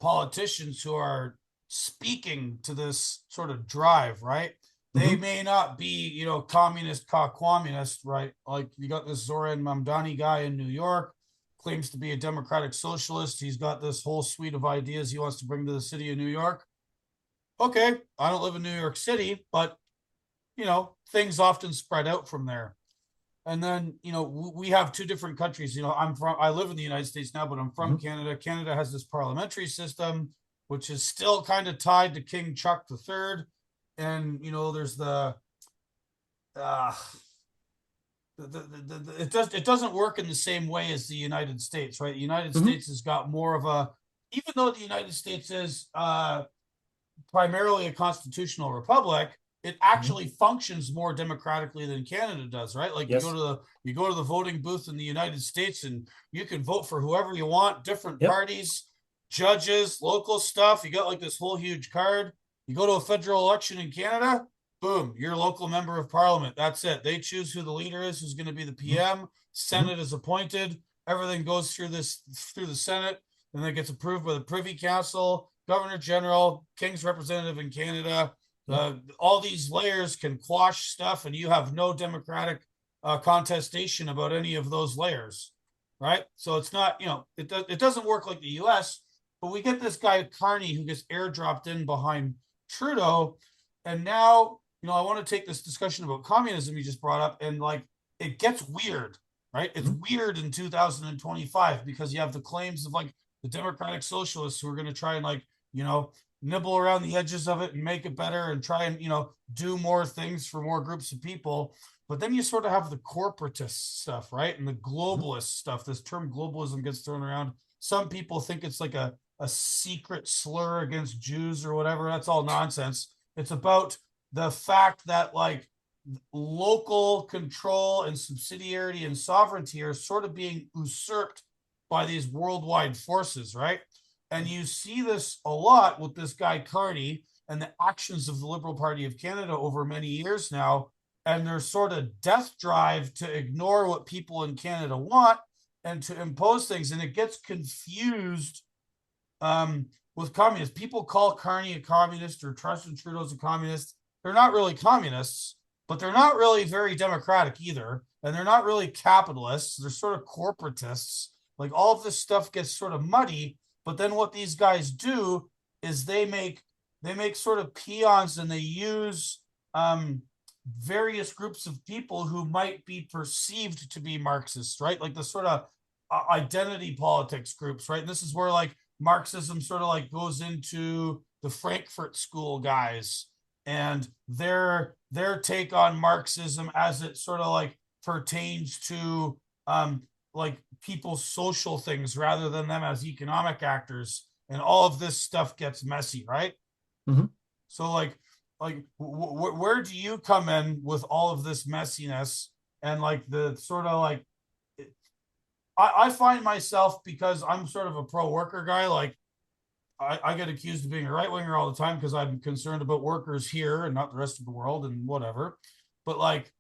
politicians who are speaking to this sort of drive, right? They Mhm. may not be, communist, communist, right? Like you got this Zoran Mamdani guy in New York, claims to be a democratic socialist. He's got this whole suite of ideas he wants to bring to the city of New York. Okay, I don't live in New York City, but things often spread out from there. And then, we have two different countries. I live in the United States now, but I'm from Mhm. Canada. Canada has this parliamentary system, which is still kind of tied to King Chuck III. And, there's uh, it doesn't work in the same way as the United States, right? The United Mhm. States has got more of even though the United States is primarily a constitutional republic, it Mhm. actually functions more democratically than Canada does, right? Like Yes. you go to the voting booth in the United States and you can vote for whoever you want, different Yep. parties, judges, local stuff. You got like this whole huge card. You go to a federal election in Canada, boom, you're a local member of parliament. That's it. They choose who the leader is, who's going to be the Mhm. PM. Mhm. Senate is appointed. Everything goes through the Senate, and then gets approved by the Privy Council, Governor General, King's representative in Canada. Yep. All these layers can quash stuff, and you have no democratic contestation about any of those layers, right? So it's not, it doesn't work like the U.S. But we get this guy Carney who gets airdropped in behind Trudeau, and now I want to take this discussion about communism you just brought up, and like it gets weird, right? It's Mhm. weird in 2025 because you have the claims of like the democratic socialists who are going to try and like nibble around the edges of it and make it better and try and do more things for more groups of people. But then you sort of have the corporatist stuff, right? And the Mhm. globalist stuff. This term globalism gets thrown around. Some people think it's like a secret slur against Jews or whatever. That's all nonsense. It's about the fact that like local control and subsidiarity and sovereignty are sort of being usurped by these worldwide forces, right? And you see this a lot with this guy Carney and the actions of the Liberal Party of Canada over many years now, and their sort of death drive to ignore what people in Canada want and to impose things. And it gets confused with communists. People call Carney a communist or Justin Trudeau's a communist. They're not really communists, but they're not really very democratic either. And they're not really capitalists. They're sort of corporatists. Like all of this stuff gets sort of muddy. But then what these guys do is they make sort of peons, and they use various groups of people who might be perceived to be Marxists, right? Like the sort of identity politics groups, right? And this is where like Marxism sort of like goes into the Frankfurt School guys and their take on Marxism as it sort of like pertains to like people's social things rather than them as economic actors. And all of this stuff gets messy, right? Mhm. So where do you come in with all of this messiness and like the sort of like I find myself, because I'm sort of a pro worker guy, like I get accused of being a right winger all the time because I'm concerned about workers here and not the rest of the world and whatever. But like,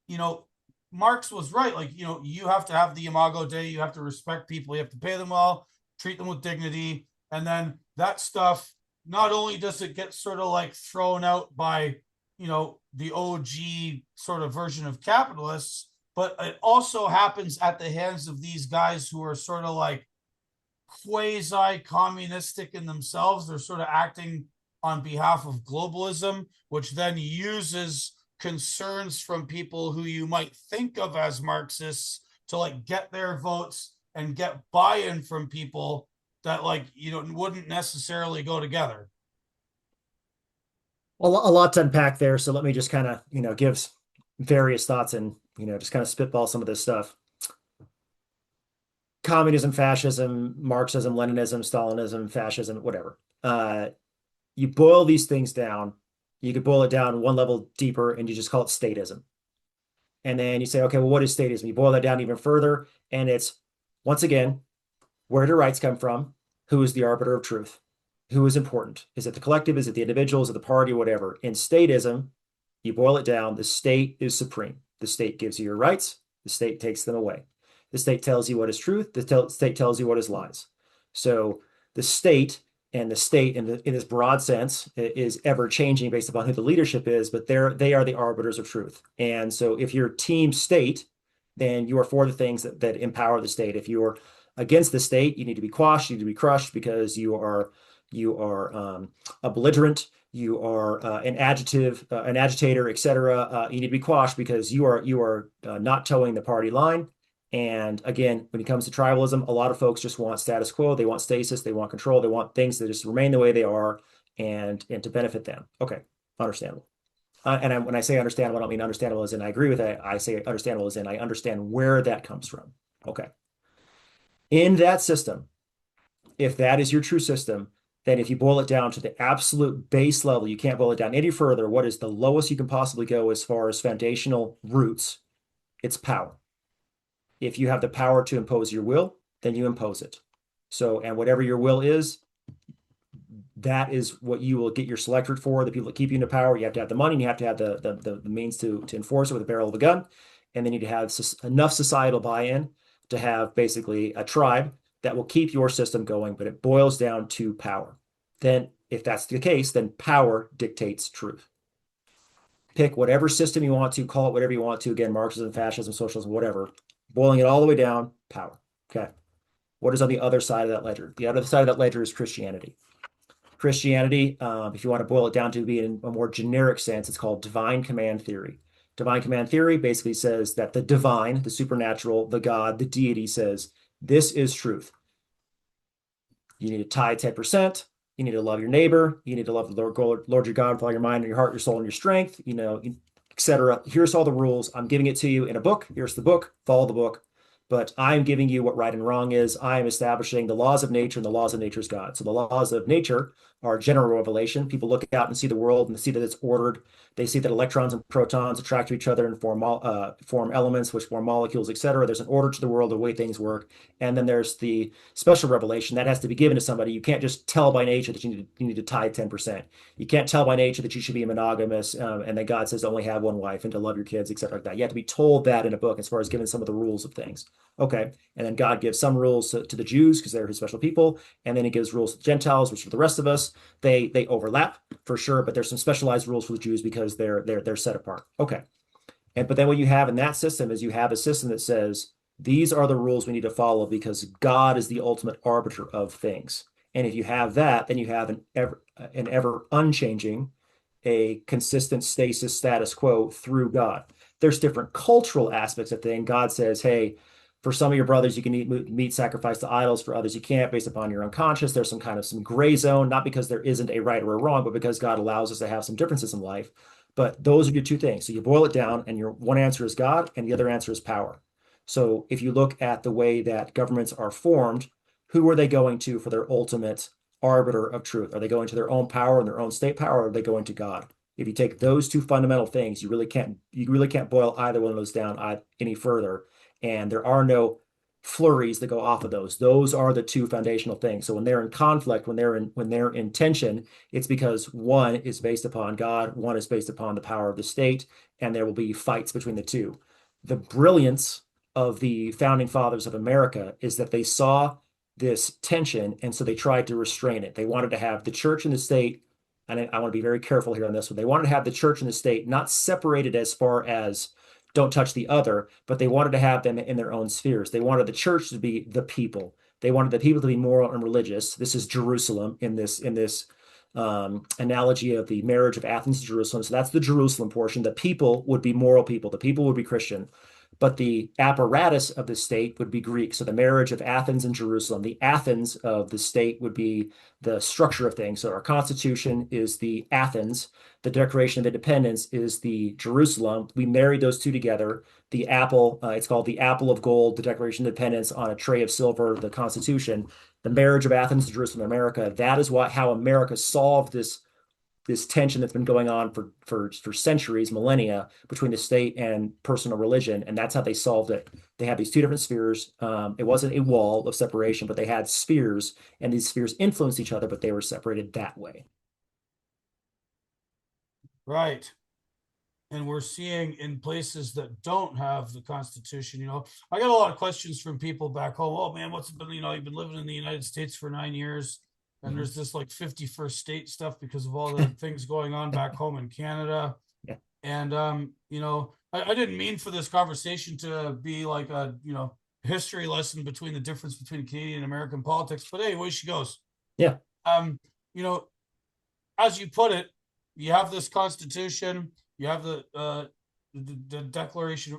you know, Marx was right. Like, you know, you have to have the imago Dei, you have to respect people, you have to pay them well, treat them with dignity. And then that stuff, not only does it get sort of like thrown out by, you know, the OG sort of version of capitalists, but it also happens at the hands of these guys who are sort of like quasi communistic in themselves. They're sort of acting on behalf of globalism, which then uses concerns from people who you might think of as Marxists to like get their votes and get buy-in from people that like you know wouldn't necessarily go together. Well, a lot to unpack there. So let me just kind of, give various thoughts and, just kind of spitball some of this stuff. Communism, fascism, Marxism, Leninism, Stalinism, fascism, whatever. You boil these things down. You could boil it down one level deeper and you just call it statism. And then you say, okay, well, what is statism? You boil that down even further. And it's, once again, where do rights come from? Who is the arbiter of truth? Who is important? Is it the collective? Is it the individual? Is it the party? Whatever. In statism, you boil it down, the state is supreme. The state gives you your rights. The state takes them away. The state tells you what is truth. The state tells you what is lies. So the state in this broad sense is ever changing based upon who the leadership is, but they are the arbiters of truth. And so if you're team state, then you are for the things that empower the state. If you're against the state, you need to be quashed, you need to be crushed because you are a belligerent, you are an agitator, etc. You need to be quashed because you are not towing the party line. And again, when it comes to tribalism, a lot of folks just want status quo. They want stasis. They want control. They want things that just remain the way they are and to benefit them. Okay, understandable. When I say understandable, I don't mean understandable as in I agree with it. I say understandable as in I understand where that comes from. Okay. In that system, if that is your true system, then if you boil it down to the absolute base level, you can't boil it down any further. What is the lowest you can possibly go as far as foundational roots? It's power. If you have the power to impose your will, then you impose it. So, and whatever your will is, that is what you will get your selectorate for. The people that keep you in power, you have to have the money, and you have to have the means to enforce it with a barrel of a gun. And then you need to have enough societal buy-in to have basically a tribe that will keep your system going, but it boils down to power. Then, if that's the case, then power dictates truth. Pick whatever system you want to, call it whatever you want to. Again, Marxism, fascism, socialism, whatever. Boiling it all the way down, power. Okay. What is on the other side of that ledger? The other side of that ledger is Christianity. Christianity, if you want to boil it down to be in a more generic sense, it's called divine command theory. Divine command theory basically says that the divine, the supernatural, the God, the deity says, this is truth. You need to tithe 10%. You need to love your neighbor. You need to love the Lord your God with all your mind and your heart, your soul, and your strength, etc. Here's all the rules. I'm giving it to you in a book. Here's the book. Follow the book. But I'm giving you what right and wrong is. I am establishing the laws of nature, and the laws of nature's God. So the laws of nature are general revelation. People look out and see the world and see that it's ordered. They see that electrons and protons attract to each other and form elements, which form molecules, etc. There's an order to the world, the way things work. And then there's the special revelation that has to be given to somebody. You can't just tell by nature that you need to tithe 10%. You can't tell by nature that you should be monogamous, and that God says to only have one wife and to love your kids, etc. like that. You have to be told that in a book as far as giving some of the rules of things. Okay. And then God gives some rules to the Jews because they're his special people. And then he gives rules to the Gentiles, which are the rest of us. They overlap for sure, but there's some specialized rules for the Jews because they're set apart. Okay. But then what you have in that system is you have a system that says these are the rules we need to follow because God is the ultimate arbiter of things. And if you have that, then you have an ever unchanging, a consistent status quo through God. There's different cultural aspects of things. God says, hey, for some of your brothers, you can eat meat sacrificed to idols. For others, you can't, based upon your unconscious. There's some gray zone, not because there isn't a right or a wrong, but because God allows us to have some differences in life. But those are your two things. So you boil it down, and your one answer is God, and the other answer is power. So if you look at the way that governments are formed, who are they going to for their ultimate arbiter of truth? Are they going to their own power and their own state power, or are they going to God? If you take those two fundamental things, you really can't boil either one of those down any further. And there are no flurries that go off of those. Those are the two foundational things. So when they're in conflict, when they're in tension, it's because one is based upon God, one is based upon the power of the state, and there will be fights between the two. The brilliance of the founding fathers of America is that they saw this tension, and so they tried to restrain it. They wanted to have the church and the state, and I want to be very careful here on this one. They wanted to have the church and the state not separated as far as don't touch the other, but they wanted to have them in their own spheres. They wanted the church to be the people. They wanted the people to be moral and religious. This is Jerusalem in this analogy of the marriage of Athens to Jerusalem. So that's the Jerusalem portion. The people would be moral people. The people would be Christian. But the apparatus of the state would be Greek. So the marriage of Athens and Jerusalem, the Athens of the state would be the structure of things. So our Constitution is the Athens. The Declaration of Independence is the Jerusalem. We married those two together. The apple, it's called the apple of gold, the Declaration of Independence on a tray of silver, the Constitution. The marriage of Athens to Jerusalem, America. That is how America solved this tension that's been going on for centuries, millennia, between the state and personal religion, and that's how they solved it. They had these two different spheres. It wasn't a wall of separation, but they had spheres, and these spheres influenced each other, but they were separated that way. Right. And we're seeing in places that don't have the Constitution, I got a lot of questions from people back home. Oh man, what's it been, you've been living in the United States for 9 years, and there's this like 51st state stuff because of all the things going on back home in Canada. Yeah. And I didn't mean for this conversation to be like a, history lesson between the difference between Canadian and American politics, but anyway, she goes. Yeah. You know, as you put it, you have this Constitution, you have the Declaration.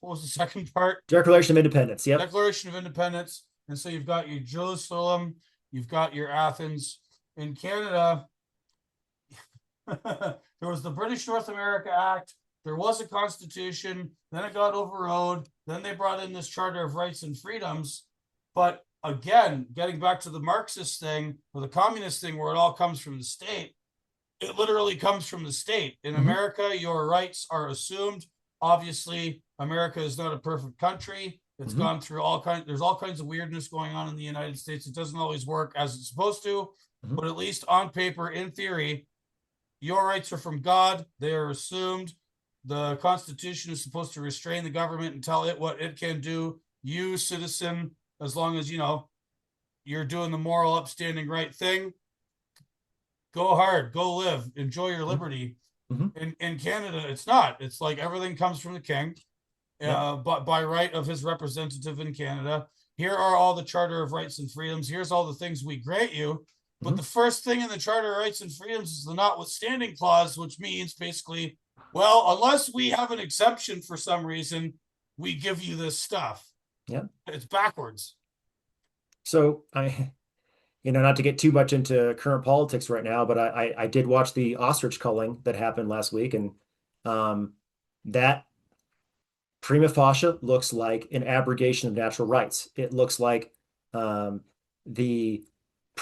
What was the second part? Declaration of Independence. Yep. Declaration of Independence. And so you've got your Jerusalem, you've got your Athens. In Canada, there was the British North America Act. There was a constitution. Then it got overrode. Then they brought in this Charter of Rights and Freedoms. But again, getting back to the Marxist thing or the communist thing where it all comes from the state, it literally comes from the state. In America, your rights are assumed. Obviously, America is not a perfect country. It's gone through there's all kinds of weirdness going on in the United States. It doesn't always work as it's supposed to, but at least on paper, in theory, your rights are from God. They are assumed. The Constitution is supposed to restrain the government and tell it what it can do. You, citizen, as long as, you're doing the moral, upstanding, right thing, go hard, go live, enjoy your liberty. In Canada, it's not. It's like everything comes from the king, but by right of his representative in Canada. Here are all the Charter of Rights and Freedoms. Here's all the things we grant you. But the first thing in the Charter of Rights and Freedoms is the notwithstanding clause, which means basically, well, unless we have an exception for some reason, we give you this stuff. Yeah. It's backwards. So not to get too much into current politics right now, but I did watch the ostrich culling that happened last week, and that prima facie looks like an abrogation of natural rights. It looks like the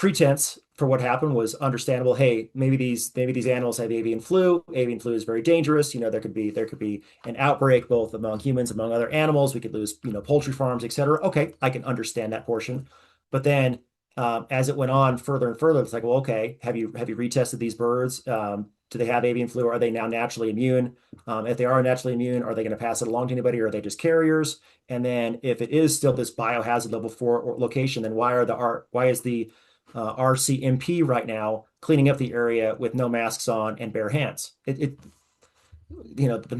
pretense for what happened was understandable. Hey, maybe these animals have avian flu. Avian flu is very dangerous. There could be an outbreak both among humans, among other animals. We could lose, poultry farms, et cetera. Okay, I can understand that portion. But then as it went on further and further, it's like, well, okay, have you retested these birds? Do they have avian flu? Are they now naturally immune? If they are naturally immune, are they going to pass it along to anybody, or are they just carriers? And then if it is still this biohazard level 4 location, then why is the RCMP right now cleaning up the area with no masks on and bare hands? The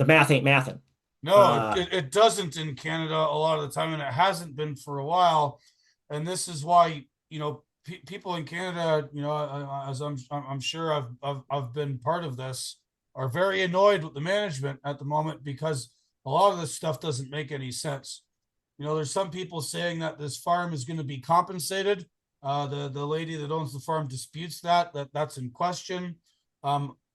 math ain't mathin'. No, Uh, it doesn't in Canada a lot of the time, and it hasn't been for a while. And this is why, people in Canada, as I'm sure I've been part of this, are very annoyed with the management at the moment because a lot of this stuff doesn't make any sense. There's some people saying that this farm is going to be compensated. The lady that owns the farm disputes that's in question.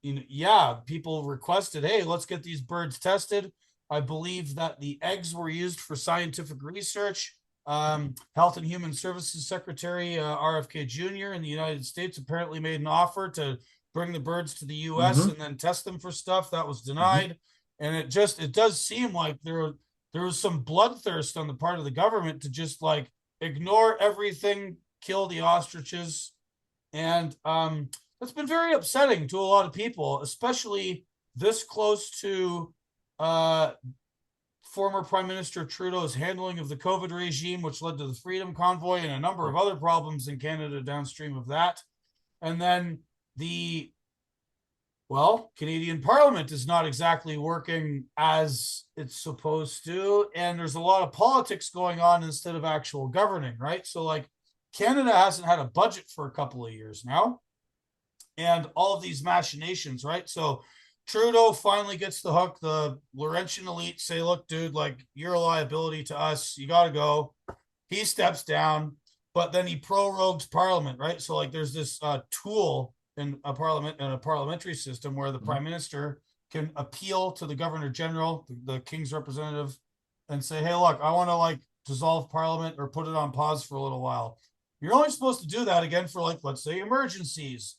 Yeah, people requested, hey, let's get these birds tested. I believe that the eggs were used for scientific research. Health and Human Services Secretary RFK Jr. in the United States apparently made an offer to bring the birds to the U.S. mhm, and then test them for stuff that was mhm. denied. And it does seem like there was some bloodthirst on the part of the government to just like ignore everything, kill the ostriches, and that's been very upsetting to a lot of people, especially this close to uh, former Prime Minister Trudeau's handling of the COVID regime, which led to the Freedom Convoy and a number of other problems in Canada downstream of that. And then the Canadian Parliament is not exactly working as it's supposed to, and there's a lot of politics going on instead of actual governing, right? So, like, Canada hasn't had a budget for a couple of years now, and all of these machinations, right? So, Trudeau finally gets the hook. The Laurentian elite say, look, dude, like, you're a liability to us. You got to go. He steps down, but then he prorogues Parliament, right? So, like, there's this tool in a parliament and a parliamentary system where the Mhm. prime minister can appeal to the governor general, the king's representative, and say, hey, look, I want to like dissolve parliament or put it on pause for a little while. You're only supposed to do that again for, like, let's say, emergencies.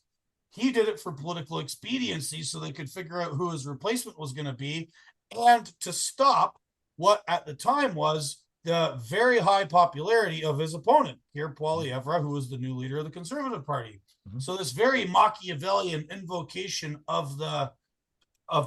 He did it for political expediency so they could figure out who his replacement was going to be and to stop what at the time was the very high popularity of his opponent, Pierre Poilievre, who was the new leader of the Conservative Party. Mhm. So this very Machiavellian invocation of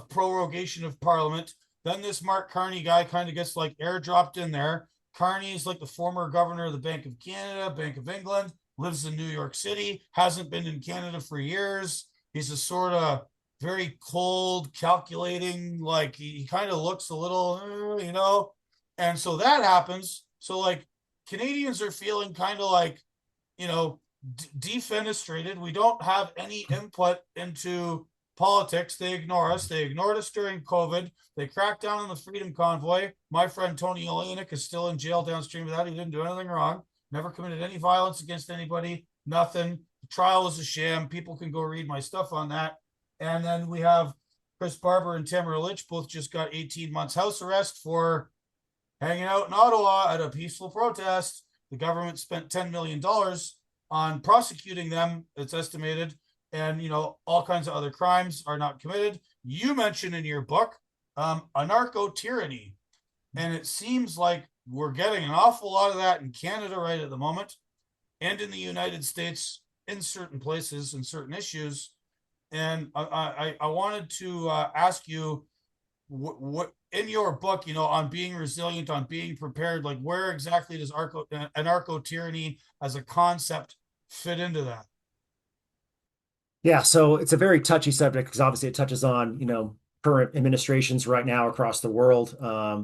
prorogation of Parliament. Then this Mark Carney guy kind of gets like airdropped in there. Carney is like the former governor of the Bank of Canada, Bank of England, lives in New York City, hasn't been in Canada for years. He's a sort of very cold, calculating, like he kind of looks a little. And so that happens. So, like, Canadians are feeling kind of like, defenestrated. We don't have any input into politics. They ignore us. They ignored us during COVID. They cracked down on the Freedom Convoy. My friend Tony Olenek is still in jail downstream of that. He didn't do anything wrong, never committed any violence against anybody, nothing. The trial was a sham. People can go read my stuff on that. And then we have Chris Barber and Tamara Litch both just got 18 months house arrest for hanging out in Ottawa at a peaceful protest. The government spent $10 million on prosecuting them, it's estimated, and all kinds of other crimes are not committed. You mentioned in your book anarcho tyranny, and it seems like we're getting an awful lot of that in Canada right at the moment, and in the United States in certain places and certain issues. And I wanted to ask you what in your book, on being resilient, on being prepared, like where exactly does anarcho tyranny as a concept fit into that? Yeah, so it's a very touchy subject because obviously it touches on, current administrations right now across the world.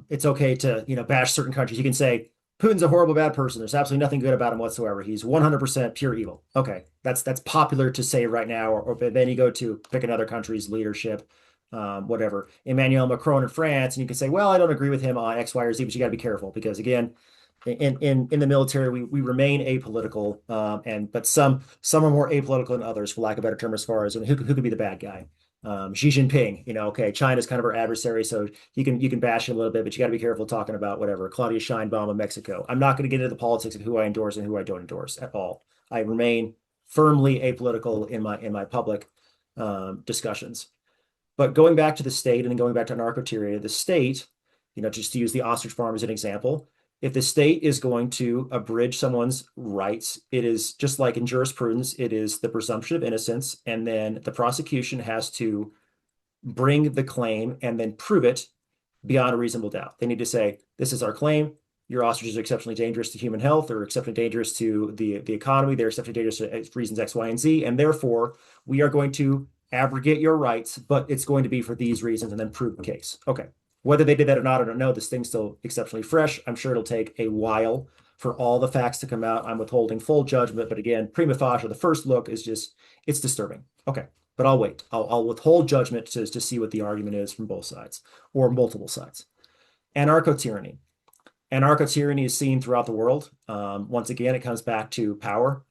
It's okay to, bash certain countries. You can say Putin's a horrible bad person. There's absolutely nothing good about him whatsoever. He's 100% pure evil. Okay, that's popular to say right now. Or then you go to pick another country's leadership, whatever. Emmanuel Macron in France, and you can say, well, I don't agree with him on X, Y, or Z, but you got to be careful because again, in the military we remain apolitical, but some are more apolitical than others, for lack of a better term, as far as who could be the bad guy. Xi Jinping, okay, China's kind of our adversary, so you can bash him a little bit, but you got to be careful talking about whatever Claudia Sheinbaum of Mexico. I'm not going to get into the politics of who I endorse and who I don't endorse at all. I remain firmly apolitical in my public discussions. But going back to the state and then going back to narco-tyranny, the state, just to use the ostrich farm as an example, if the state is going to abridge someone's rights, it is just like in jurisprudence, it is the presumption of innocence, and then the prosecution has to bring the claim and then prove it beyond a reasonable doubt. They need to say, this is our claim. Your ostriches are exceptionally dangerous to human health, or exceptionally dangerous to the economy. They're exceptionally dangerous to reasons X, Y, and Z. And therefore, we are going to abrogate your rights, but it's going to be for these reasons, and then prove the case. Okay. Whether they did that or not, I don't know. This thing's still exceptionally fresh. I'm sure it'll take a while for all the facts to come out. I'm withholding full judgment. But again, prima facie, the first look is just, it's disturbing. Okay. But I'll wait. I'll withhold judgment to see what the argument is from both sides or multiple sides. Anarcho-tyranny. Anarcho-tyranny is seen throughout the world. Once again, it comes back to power.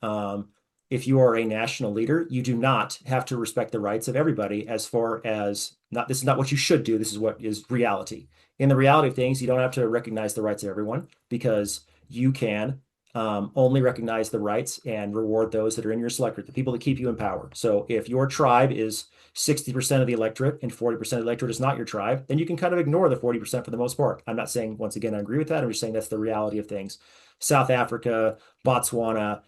If you are a national leader, you do not have to respect the rights of everybody as far as not, this is not what you should do. This is what is reality. In the reality of things, you don't have to recognize the rights of everyone because you can only recognize the rights and reward those that are in your select group, the people that keep you in power. So if your tribe is 60% of the electorate and 40% of the electorate is not your tribe, then you can kind of ignore the 40% for the most part. I'm not saying, once again, I agree with that. I'm just saying that's the reality of things. South Africa, Botswana,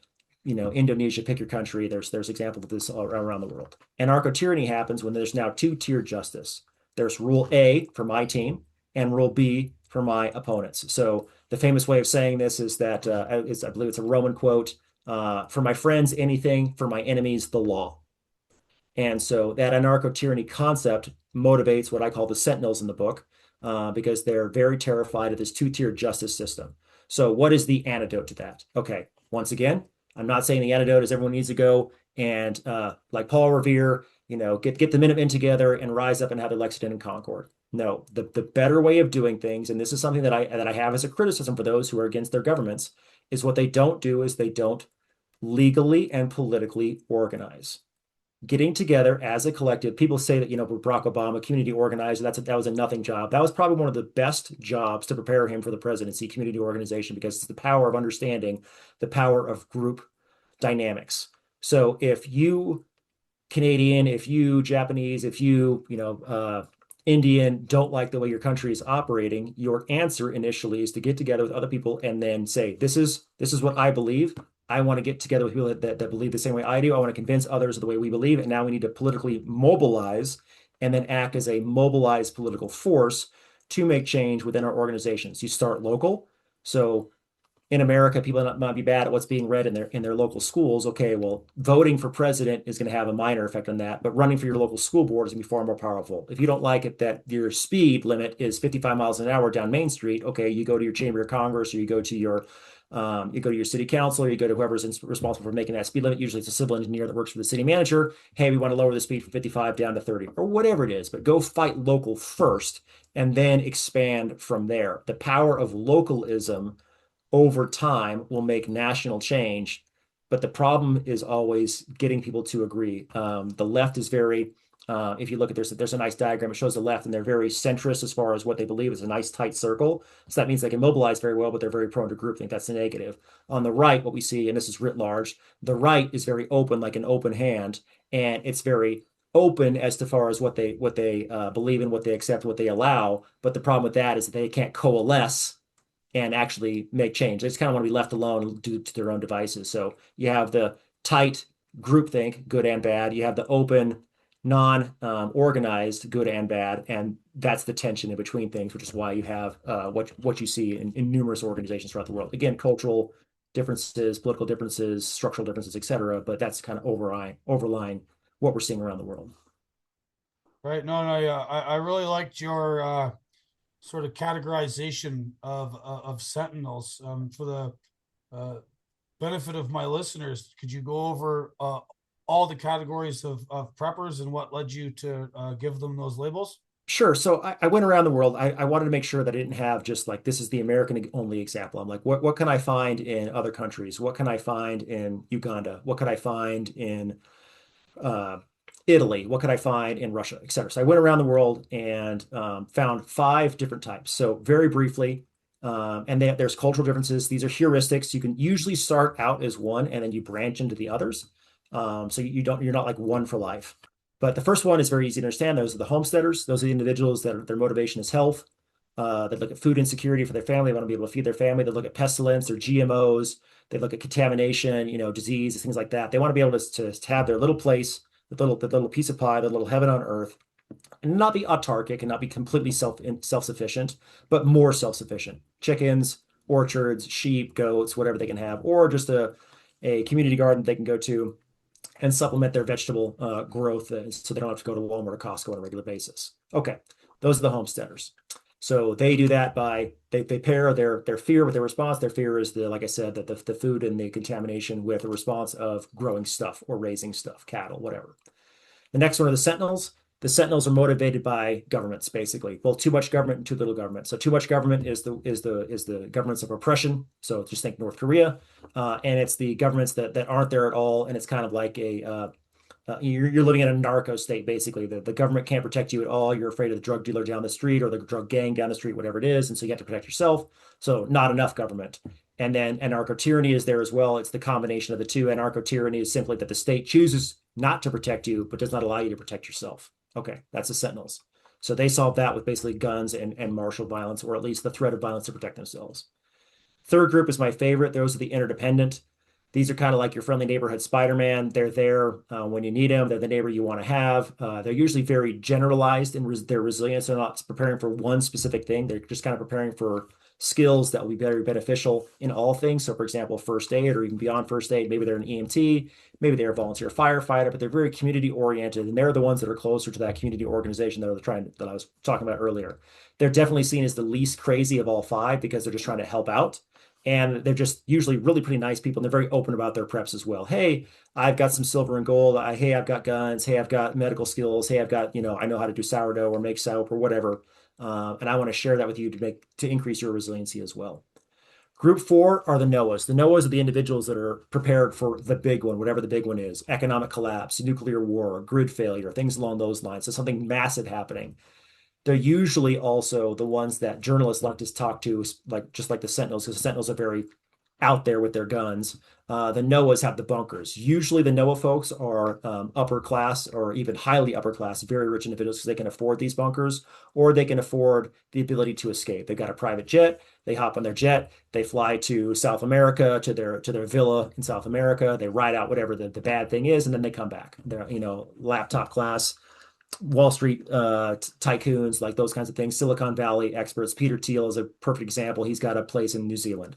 Indonesia, pick your country. There's examples of this all around the world. Anarcho-tyranny happens when there's now two-tier justice. There's rule A for my team and rule B for my opponents. So the famous way of saying this is that I believe it's a Roman quote, for my friends, anything, for my enemies, the law. And so that anarcho-tyranny concept motivates what I call the sentinels in the book, because they're very terrified of this two-tier justice system. So what is the antidote to that? Okay, once again, I'm not saying the antidote is everyone needs to go and like Paul Revere, get the Minutemen together and rise up and have Lexington and Concord. No, the better way of doing things, and this is something that I have as a criticism for those who are against their governments, is what they don't do is they don't legally and politically organize. Getting together as a collective. People say that, Barack Obama, community organizer, that was a nothing job. That was probably one of the best jobs to prepare him for the presidency, community organization, because it's the power of understanding the power of group dynamics. So if you Canadian, if you Japanese, if you, Indian don't like the way your country is operating, your answer initially is to get together with other people and then say, this is what I believe. I want to get together with people that believe the same way I do. I want to convince others of the way we believe. And now we need to politically mobilize and then act as a mobilized political force to make change within our organizations. You start local. So in America, people might be bad at what's being read in their local schools. Okay, well, voting for president is going to have a minor effect on that, but running for your local school board is going to be far more powerful. If you don't like it that your speed limit is 55 miles an hour down Main Street, okay, you go to your chamber of Congress, or you go to your city council, or you go to whoever's responsible for making that speed limit. Usually it's a civil engineer that works for the city manager. Hey, we want to lower the speed from 55 down to 30 or whatever it is, but go fight local first and then expand from there. The power of localism over time will make national change. But the problem is always getting people to agree. The left is very, if you look at there's a nice diagram. It shows the left, and they're very centrist as far as what they believe is a nice tight circle. So that means they can mobilize very well, but they're very prone to groupthink. That's the negative. On the right, what we see, and this is writ large, the right is very open, like an open hand, and it's very open as to far as what they believe in, what they accept, what they allow. But the problem with that is that they can't coalesce and actually make change. They just kind of want to be left alone and do to their own devices. So you have the tight groupthink, good and bad. You have the open, non-organized, good and bad, and that's the tension in between things, which is why you have what you see in numerous organizations throughout the world. Again, cultural differences, political differences, structural differences, etc. But that's kind of overlying what we're seeing around the world. Right. No, no, yeah. I really liked your sort of categorization of sentinels. For the benefit of my listeners, could you go over all the categories of preppers and what led you to give them those labels? Sure. So I went around the world. I wanted to make sure that I didn't have just like, this is the American only example. I'm like, what can I find in other countries? What can I find in Uganda? What could I find in Italy? What could I find in Russia, et cetera? So I went around the world and found 5 different types. So very briefly, and there's cultural differences. These are heuristics. You can usually start out as one and then you branch into the others. So you're not like one for life. But the first one is very easy to understand. Those are the homesteaders. Those are the individuals that their motivation is health. They look at food insecurity for their family. They want to be able to feed their family. They look at pestilence or GMOs. They look at contamination, disease, things like that. They want to be able to have their little place, the little piece of pie, the little heaven on earth, and not be autarkic and not be completely self-sufficient, but more self-sufficient. Chickens, orchards, sheep, goats, whatever they can have, or just a community garden they can go to and supplement their vegetable growth so they don't have to go to Walmart or Costco on a regular basis. Okay, those are the homesteaders. So they do that by they pair their fear with their response. Their fear is like I said, that the food and the contamination with the response of growing stuff or raising stuff, cattle, whatever. The next one are the sentinels. The sentinels are motivated by governments, basically. Well, too much government and too little government. So too much government is the governments of oppression. So just think North Korea, and it's the governments that aren't there at all. And it's kind of like you're living in a narco state, basically. The government can't protect you at all. You're afraid of the drug dealer down the street or the drug gang down the street, whatever it is. And so you have to protect yourself. So not enough government. And then anarcho-tyranny is there as well. It's the combination of the two. Anarcho-tyranny is simply that the state chooses not to protect you, but does not allow you to protect yourself. Okay, that's the Sentinels. So they solve that with basically guns and martial violence, or at least the threat of violence to protect themselves. Third group is my favorite. Those are the interdependent. These are kind of like your friendly neighborhood Spider-Man. They're there when you need them. They're the neighbor you want to have. They're usually very generalized in their resilience. They're not preparing for one specific thing. They're just kind of preparing for skills that will be very beneficial in all things. So, for example, first aid or even beyond first aid, maybe they're an EMT, maybe they're a volunteer firefighter, but they're very community oriented, and they're the ones that are closer to that community organization that I was talking about earlier. They're definitely seen as the least crazy of all five because they're just trying to help out. And they're just usually really pretty nice people, and they're very open about their preps as well. Hey, I've got some silver and gold. Hey, I've got guns. Hey, I've got medical skills. Hey, I've got, I know how to do sourdough or make soap or whatever. And I want to share that with you to increase your resiliency as well. Group four are the Noahs. The Noahs are the individuals that are prepared for the big one, whatever the big one is: economic collapse, nuclear war, grid failure, things along those lines. So something massive happening. They're usually also the ones that journalists like to talk to, like just like the Sentinels, because the Sentinels are very out there with their guns. The Noahs have the bunkers. Usually, the Noah folks are upper class or even highly upper class, very rich individuals because they can afford these bunkers or they can afford the ability to escape. They've got a private jet. They hop on their jet. They fly to South America to their villa in South America. They ride out whatever the bad thing is, and then they come back. They're laptop class. Wall Street tycoons, like those kinds of things, Silicon Valley experts. Peter Thiel is a perfect example. He's got a place in New Zealand.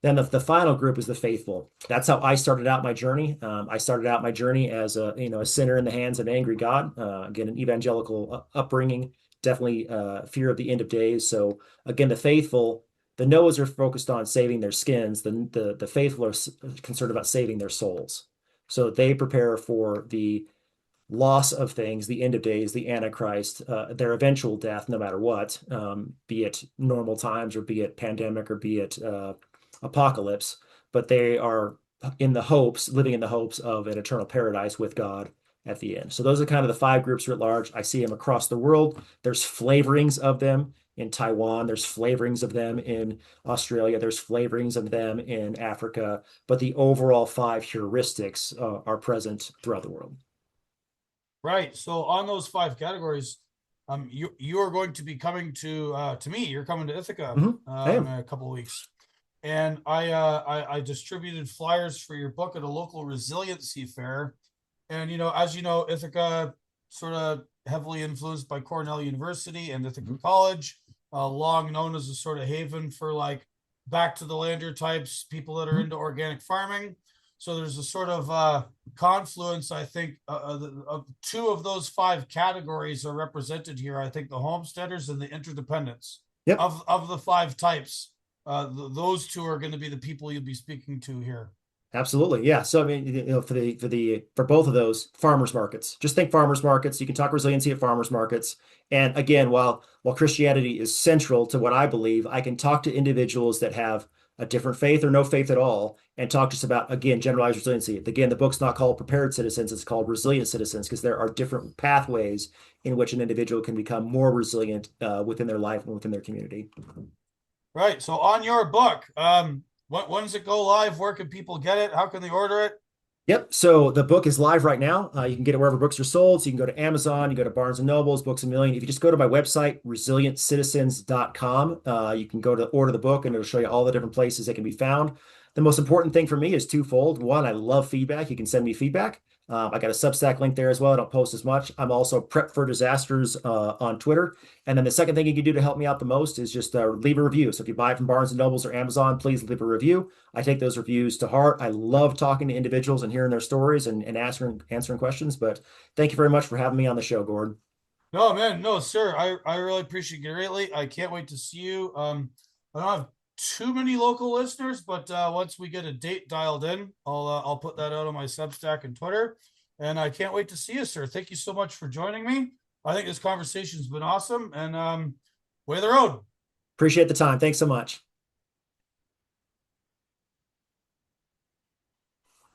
Then the final group is the faithful. That's how I started out my journey. I started out my journey as a sinner in the hands of an angry God. Again, an evangelical upbringing, definitely fear of the end of days. So again, the faithful, the Noahs are focused on saving their skins. The faithful are concerned about saving their souls. So they prepare for the loss of things, the end of days, the Antichrist, their eventual death, no matter what, be it normal times or be it pandemic or be it apocalypse, but they are living in the hopes of an eternal paradise with God at the end. So those are kind of the five groups writ large. I see them across the world. There's flavorings of them in Taiwan. There's flavorings of them in Australia. There's flavorings of them in Africa. But the overall five heuristics are present throughout the world. Right. So on those five categories, you are going to be coming to me. You're coming to Ithaca I in am. a couple of weeks, and I distributed flyers for your book at a local resiliency fair, and as you know, Ithaca sort of heavily influenced by Cornell University and Ithaca College, long known as a sort of haven for like back to the lander types, people that are into organic farming. So there's a sort of confluence. I think of two of those five categories are represented here. I think the homesteaders and the interdependents Yep. of the five types. Those two are going to be the people you'll be speaking to here. Absolutely. Yeah. So I mean, for both of those farmers markets, just think farmers markets. You can talk resiliency at farmers markets. And again, while Christianity is central to what I believe, I can talk to individuals that have a different faith or no faith at all and talk just about, again, generalized resiliency. Again, the book's not called Prepared Citizens, it's called Resilient Citizens because there are different pathways in which an individual can become more resilient within their life and within their community. Right. So on your book, when does it go live? Where can people get it? How can they order it? Yep. So the book is live right now. You can get it wherever books are sold. So you can go to Amazon, you go to Barnes and Nobles, Books a Million. If you just go to my website, resilientcitizens.com, you can go to order the book and it'll show you all the different places it can be found. The most important thing for me is twofold. One, I love feedback. You can send me feedback. I got a Substack link there as well. I don't post as much. I'm also Prep for Disasters on Twitter. And then the second thing you can do to help me out the most is just leave a review. So if you buy it from Barnes and Nobles or Amazon, please leave a review. I take those reviews to heart. I love talking to individuals and hearing their stories and answering questions. But thank you very much for having me on the show, Gordon. No, man, no, sir. I really appreciate it greatly. I can't wait to see you. I don't have too many local listeners, but once we get a date dialed in, I'll put that out on my Substack and Twitter. And I can't wait to see you, sir. Thank you so much for joining me. I think this conversation's been awesome. And way the road. Appreciate the time. Thanks so much.